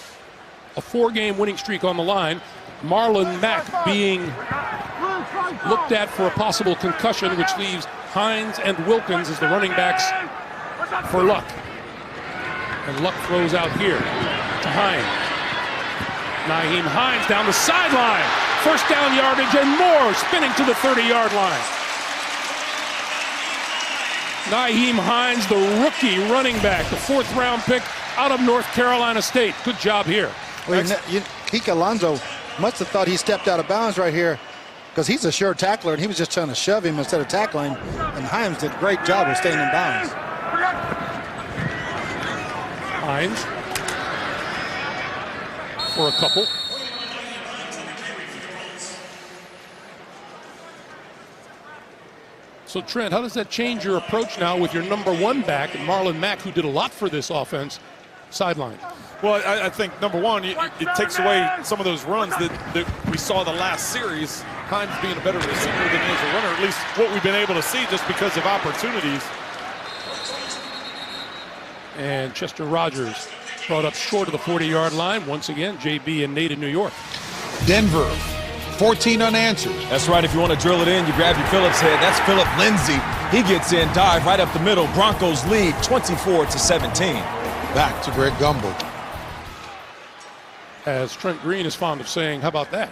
a 4-game winning streak on the line. Marlon Mack being looked at for a possible concussion, which leaves Hines and Wilkins as the running backs for Luck. And Luck throws out here to Hines. Nyheim Hines down the sideline. First down yardage and more, spinning to the 30-yard line. Nyheim Hines, the rookie running back, the 4th-round pick out of North Carolina State. Good job here. Well, Kike Alonso must have thought he stepped out of bounds right here because he's a sure tackler, and he was just trying to shove him instead of tackling. And Hines did a great job of staying in bounds. Hines for a couple. So, Trent, how does that change your approach now with your number 1 back, Marlon Mack, who did a lot for this offense, sideline? Well, I think, number one, it takes away some of those runs that we saw the last series. Hines being a better receiver than he is a runner, at least what we've been able to see just because of opportunities. And Chester Rogers brought up short of the 40-yard line. Once again, JB and Nate in New York. Denver, 14 unanswered. That's right. If you want to drill it in, you grab your Phillips head. That's Philip Lindsay. He gets in, dive right up the middle. Broncos lead 24-17. Back to Greg Gumbel. As Trent Green is fond of saying, how about that?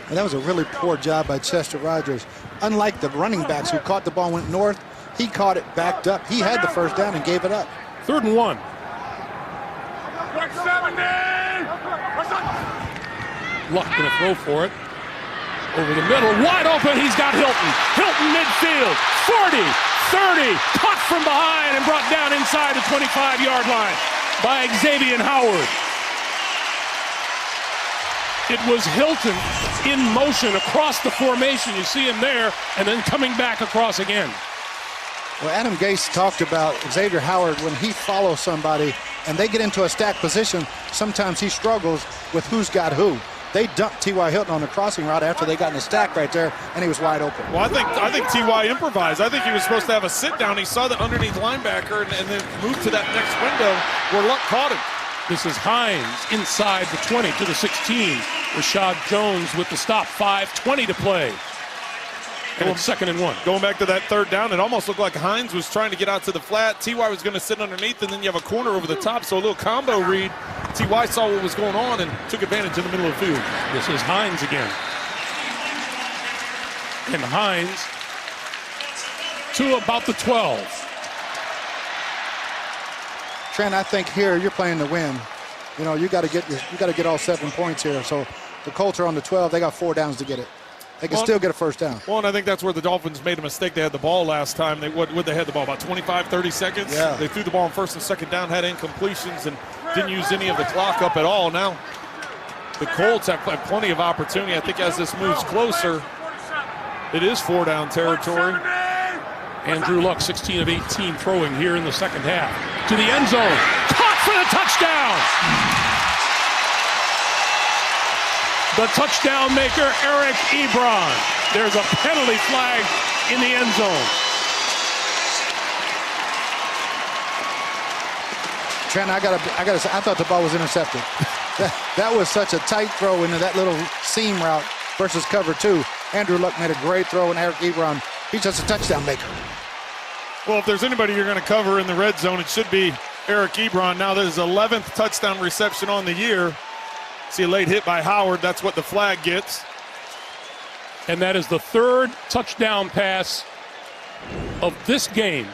And that was a really poor job by Chester Rogers. Unlike the running backs who caught the ball and went north, he caught it backed up. He had the first down and gave it up. 3rd and 1. Luck going to throw for it. Over the middle, wide open, he's got Hilton. Hilton midfield, 40, 30, caught from behind and brought down inside the 25-yard line by Xavier Howard. It was Hilton in motion across the formation. You see him there, and then coming back across again. Well, Adam Gase talked about Xavier Howard when he follows somebody and they get into a stack position, sometimes he struggles with who's got who. They dumped T.Y. Hilton on the crossing route after they got in a stack right there, and he was wide open. Well, I think T.Y. improvised. I think he was supposed to have a sit-down. He saw the underneath linebacker and then moved to that next window where Luck caught him. This is Hines inside the 20 to the 16. Rashad Jones with the stop, 5:20 to play. And it's 2nd and 1. Going back to that 3rd down, it almost looked like Hines was trying to get out to the flat. T.Y. was going to sit underneath, and then you have a corner over the top. So a little combo read. T.Y. saw what was going on and took advantage in the middle of the field. This is Hines again. And Hines to about the 12. Trent, I think here you're playing to win. You know, you got to get all 7 points here. So the Colts are on the 12. They got 4 downs to get it. They can still get a first down. Well, and I think that's where the Dolphins made a mistake. They had the ball last time. They had the ball about 25, 30 seconds. Yeah. They threw the ball on 1st and 2nd down, had incompletions, and didn't use any of the clock up at all. Now the Colts have plenty of opportunity. I think as this moves closer, it is 4-down territory. Andrew Luck, 16 of 18 throwing here in the second half. To the end zone. Caught for the touchdown! The touchdown maker, Eric Ebron. There's a penalty flag in the end zone. Trent, I thought the ball was intercepted. that was such a tight throw into that little seam route versus cover 2. Andrew Luck made a great throw, and Eric Ebron, he's just a touchdown maker. Well, if there's anybody you're going to cover in the red zone, it should be Eric Ebron. Now, there's 11th touchdown reception on the year. See a late hit by Howard. That's what the flag gets. And that is the 3rd touchdown pass of this game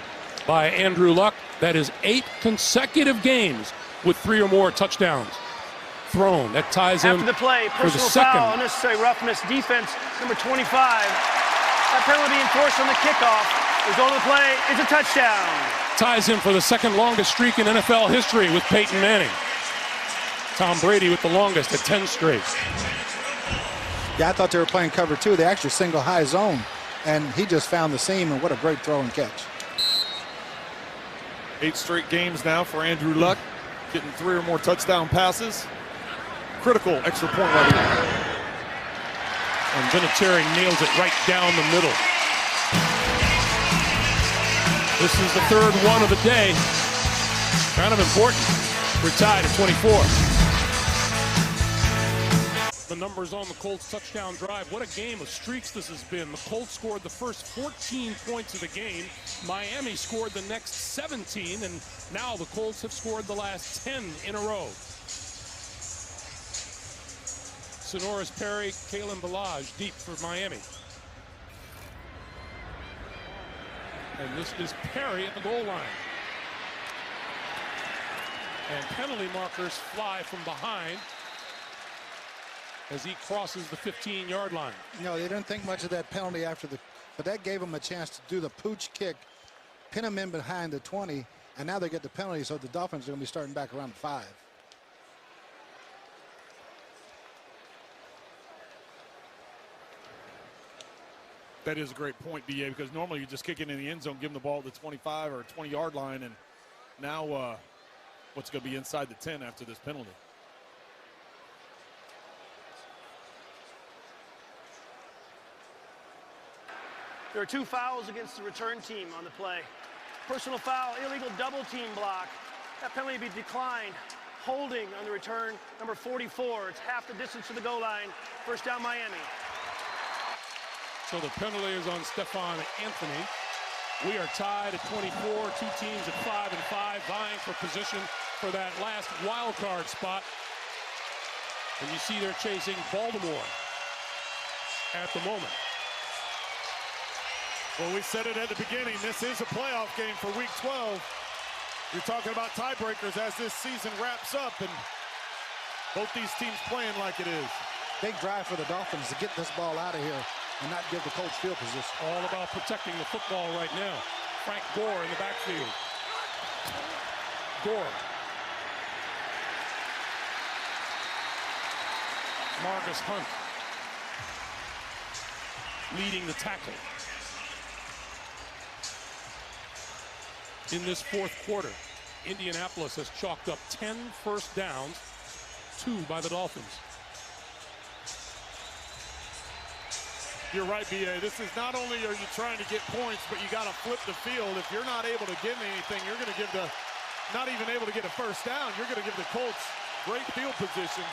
by Andrew Luck. That is 8 consecutive games with 3 or more touchdowns thrown. That ties him after the play, for the personal second. foul, unnecessary roughness, defense, number 25. That penalty enforced on the kickoff. Result of the play is a touchdown. Ties him for the 2nd longest streak in NFL history with Peyton Manning. Tom Brady with the longest at 10 straight. Yeah, I thought they were playing cover 2. They actually single high zone, and he just found the seam, and what a great throw and catch. 8 straight games now for Andrew Luck, getting 3 or more touchdown passes. Critical extra point right here. And Vinatieri nails it right down the middle. This is the third one of the day. Kind of important. We're tied at 24. The numbers on the Colts touchdown drive. What a game of streaks this has been. The Colts scored the first 14 points of the game. Miami scored the next 17, and now the Colts have scored the last 10 in a row. Sonoris Perry, Kalen Ballage deep for Miami. And this is Perry at the goal line. And penalty markers fly from behind as he crosses the 15-yard line. No, they didn't think much of that penalty after but that gave them a chance to do the pooch kick, pin him in behind the 20, and now they get the penalty, so the Dolphins are going to be starting back around 5. That is a great point, BA, because normally you just kick it in the end zone, give them the ball at the 25 or 20-yard line, and now what's going to be inside the 10 after this penalty? There are 2 fouls against the return team on the play. Personal foul, illegal double team block. That penalty be declined. Holding on the return, number 44. It's half the distance to the goal line. First down, Miami. So the penalty is on Stephon Anthony. We are tied at 24. 2 teams at 5 and 5, vying for position for that last wild card spot. And you see they're chasing Baltimore at the moment. Well, we said it at the beginning. This is a playoff game for Week 12. You're talking about tiebreakers as this season wraps up, and both these teams playing like it is. Big drive for the Dolphins to get this ball out of here and not give the Colts field position. All about protecting the football right now. Frank Gore in the backfield. Gore. Margus Hunt leading the tackle. In this fourth quarter, Indianapolis has chalked up 10 first downs, 2 by the Dolphins. You're right, BA. This is not only are you trying to get points, but you got to flip the field. If you're not able to give anything, you're going to give not even able to get a first down, you're going to give the Colts great field position.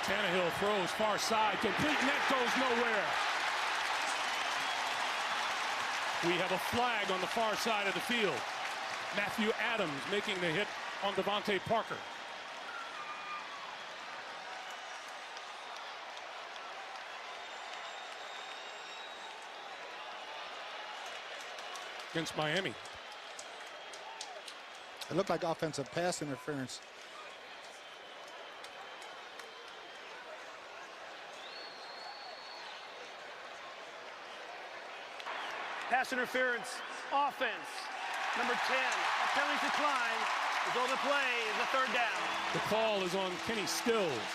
Tannehill throws far side, complete, net goes nowhere. We have a flag on the far side of the field. Matthew Adams making the hit on Devontae Parker. Against Miami. It looked like offensive pass interference. Pass interference, offense, number 10. A penalty decline. Result of play is a third down. The call is on Kenny Stills.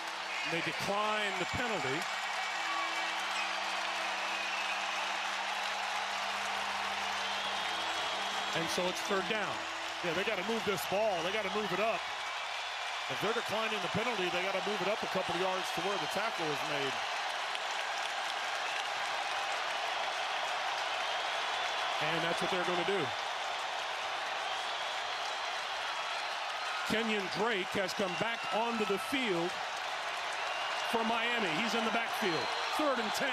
They decline the penalty. And so it's third down. Yeah, they got to move this ball. They got to move it up. If they're declining the penalty, they got to move it up a couple yards to where the tackle is made. And that's what they're going to do. Kenyon Drake has come back onto the field for Miami. He's in the backfield. 3rd and 10.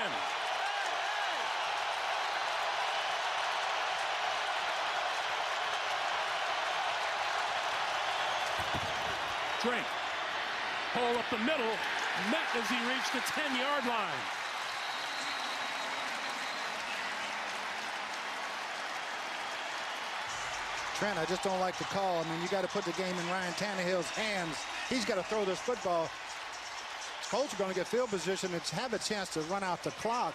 Drake. Hole up the middle. Met as he reached the 10-yard line. Trent, I just don't like the call. I mean, you got to put the game in Ryan Tannehill's hands. He's got to throw this football. Colts are going to get field position and have a chance to run out the clock.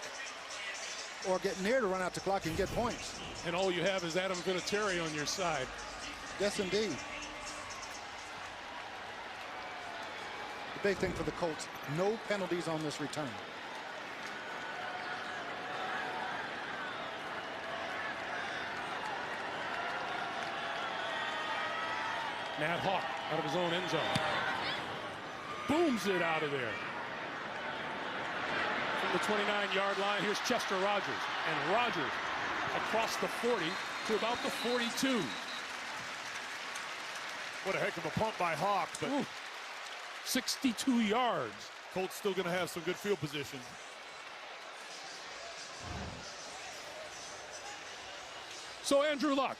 or get near to run out the clock and get points. And all you have is Adam Vinatieri on your side. Yes, indeed. The big thing for the Colts, no penalties on this return. Matt Hawk out of his own end zone. Booms it out of there. From the 29-yard line, here's Chester Rogers. And Rogers across the 40 to about the 42. What a heck of a punt by Hawk, but 62 yards. Colts still going to have some good field position. So Andrew Luck,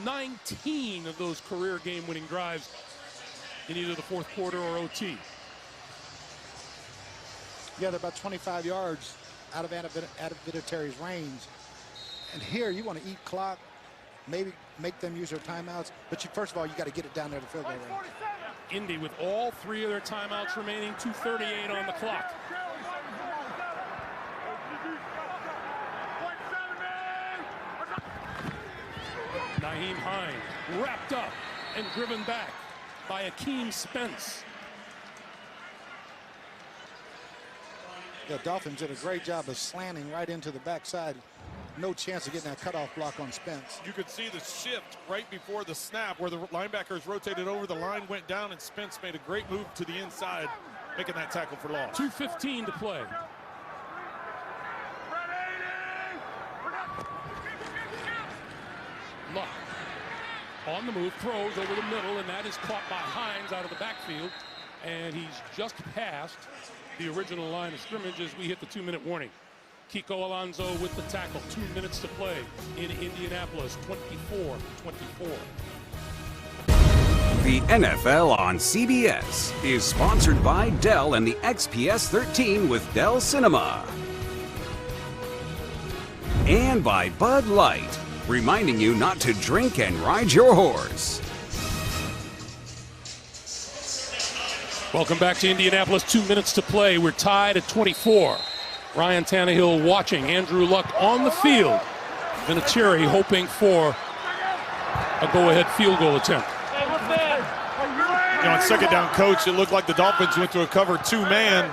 19 of those career game-winning drives in either the fourth quarter or OT. Yeah, they're about 25 yards out of Vinatieri's range. And here you want to eat clock, maybe make them use their timeouts, but first of all, you got to get it down there to field goal range. Indy with all 3 of their timeouts remaining, 2:38 on the clock. Nyheim Hines wrapped up and driven back by Akeem Spence. The Dolphins did a great job of slanting right into the backside. No chance of getting that cutoff block on Spence. You could see the shift right before the snap where the linebackers rotated over, the line went down, and Spence made a great move to the inside, making that tackle for loss. 2:15 to play. Luck on the move, throws over the middle, and that is caught by Hines out of the backfield. And he's just past the original line of scrimmage as we hit the 2-minute warning. Kiko Alonso with the tackle. 2 minutes to play in Indianapolis, 24-24. The NFL on CBS is sponsored by Dell and the XPS 13 with Dell Cinema. And by Bud Light, reminding you not to drink and ride your horse. Welcome back to Indianapolis. 2 minutes to play. We're tied at 24. Ryan Tannehill watching. Andrew Luck on the field. Vinatieri hoping for a go-ahead field goal attempt. You know, on second down, coach, it looked like the Dolphins went to a cover 2-man.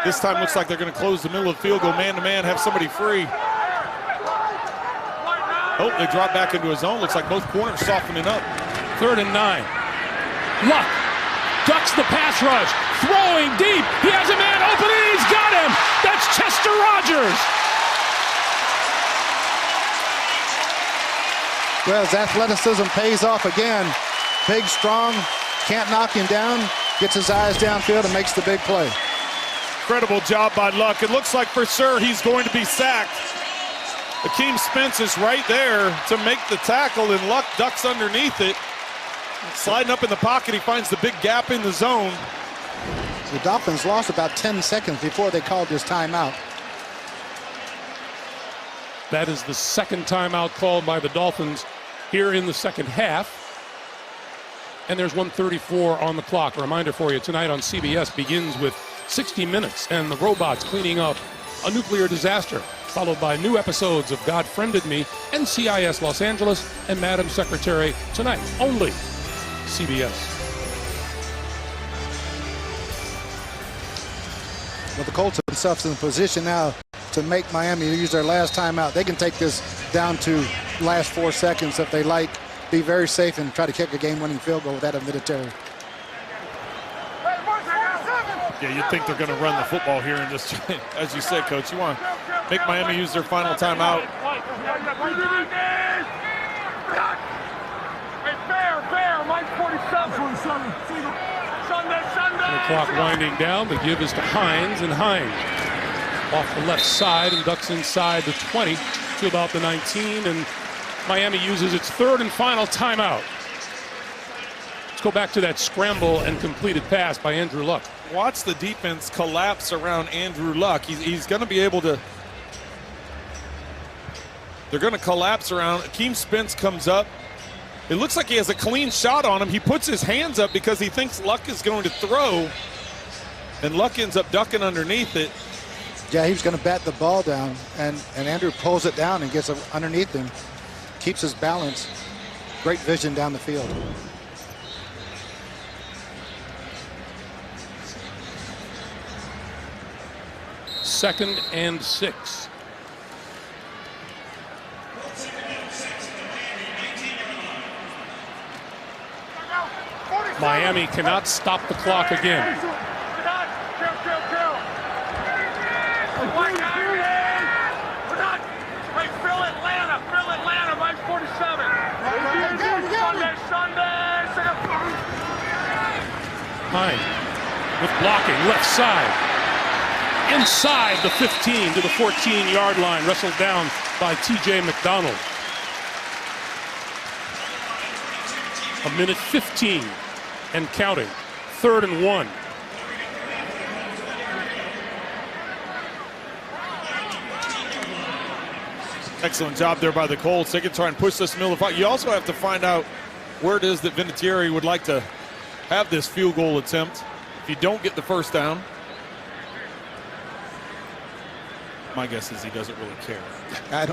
This time looks like they're going to close the middle of the field goal man-to-man, have somebody free. Oh, they drop back into his zone. Looks like both corners softening up. 3rd and 9. Luck ducks the pass rush, throwing deep. He has a man open and he's got him. That's Chester Rogers. Well, his athleticism pays off again. Big, strong, can't knock him down, gets his eyes downfield and makes the big play. Incredible job by Luck. It looks like for sure he's going to be sacked. Akeem Spence is right there to make the tackle, and Luck ducks underneath it. Sliding up in the pocket, he finds the big gap in the zone. The Dolphins lost about 10 seconds before they called this timeout. That is the second timeout called by the Dolphins here in the second half. And there's 1:34 on the clock. A reminder for you, tonight on CBS begins with 60 Minutes and the robots cleaning up a nuclear disaster, followed by new episodes of God Friended Me, NCIS Los Angeles, and Madam Secretary tonight, only CBS. Well, the Colts have themselves in a position now to make Miami use their last timeout. They can take this down to last 4 seconds if they like, be very safe and try to kick a game-winning field goal with that military. Yeah, you'd think they're going to run the football here and just, as you said, Coach, you want to make Miami use their final timeout. Fair, Mike 47. Sunday. The clock winding down. The give is to Hines, and Hines off the left side and ducks inside the 20 to about the 19, and Miami uses its 3rd and final timeout. Let's go back to that scramble and completed pass by Andrew Luck. Watch the defense collapse around Andrew Luck. He's going to be able to. They're going to collapse around. Akeem Spence comes up. It looks like he has a clean shot on him. He puts his hands up because he thinks Luck is going to throw, and Luck ends up ducking underneath it. Yeah, he was going to bat the ball down, and Andrew pulls it down and gets underneath him, keeps his balance. Great vision down the field. Second and 6. Miami cannot stop the clock again. Fill Atlanta, Mike 47. Sunday. Hine with blocking, left side. Inside the 15 to the 14-yard line, wrestled down by T.J. McDonald. A minute 15 and counting. 3rd and 1. Excellent job there by the Colts. They can try and push this middle of the fight. You also have to find out where it is that Vinatieri would like to have this field goal attempt. If you don't get the first down, my guess is he doesn't really care. I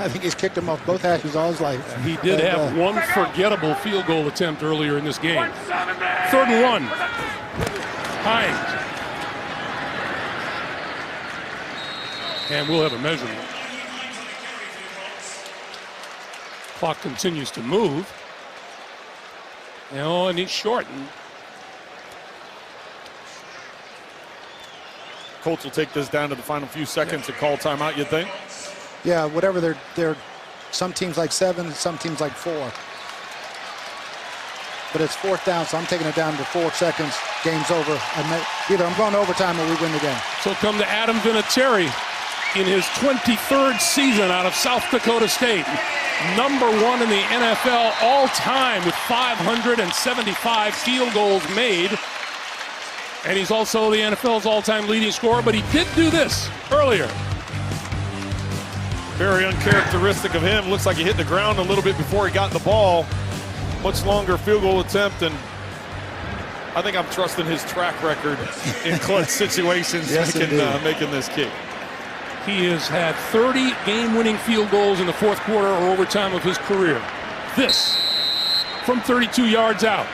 think he's kicked him off both hashes all his life. He did have one forgettable field goal attempt earlier in this game. 3rd and 1. Hines. And we'll have a measurement. Clock continues to move. And he's shortened. Colts will take this down to the final few seconds and call timeout, you'd think? Yeah, whatever they're some teams like 7, some teams like 4. But it's 4th down, so I'm taking it down to 4 seconds. Game's over. Either I'm going to overtime or we win the game. So come to Adam Vinatieri in his 23rd season out of South Dakota State. Number 1 in the NFL all time with 575 field goals made. And he's also the NFL's all-time leading scorer, but he did do this earlier. Very uncharacteristic of him. Looks like he hit the ground a little bit before he got the ball. Much longer field goal attempt, and I think I'm trusting his track record in clutch situations. Yes, making this kick. He has had 30 game-winning field goals in the 4th quarter or overtime of his career. This from 32 yards out.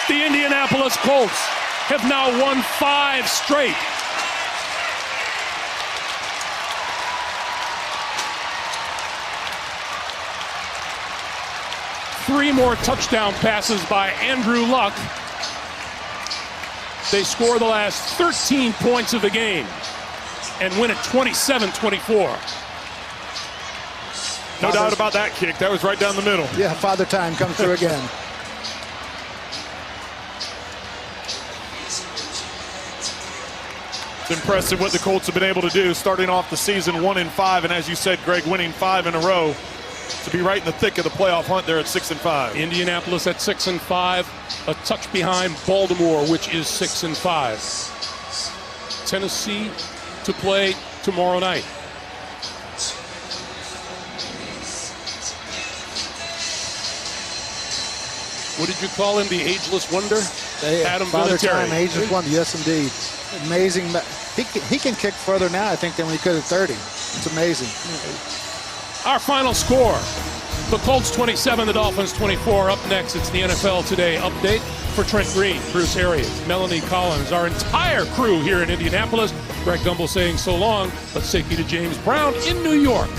The Indianapolis Colts have now won 5 straight. Three more touchdown passes by Andrew Luck. They score the last 13 points of the game and win it 27-24. No doubt about that kick. That was right down the middle. Yeah, Father Time comes through again. It's impressive what the Colts have been able to do, starting off the season 1-5, and as you said, Greg, winning 5 in a row to be right in the thick of the playoff hunt there at 6-5. Indianapolis at 6-5, a touch behind Baltimore, which is 6-5. Tennessee to play tomorrow night. What did you call him? The ageless wonder? Adam Father Time, Vinatieri. ageless wonder. Yes, indeed. Amazing. He can kick further now, I think, than we could at 30. It's amazing. Our final score, the Colts 27, the Dolphins 24. Up next, it's the NFL Today update for Trent Green, Bruce Arians, Melanie Collins, our entire crew here in Indianapolis. Greg Gumbel saying so long. Let's take you to James Brown in New York.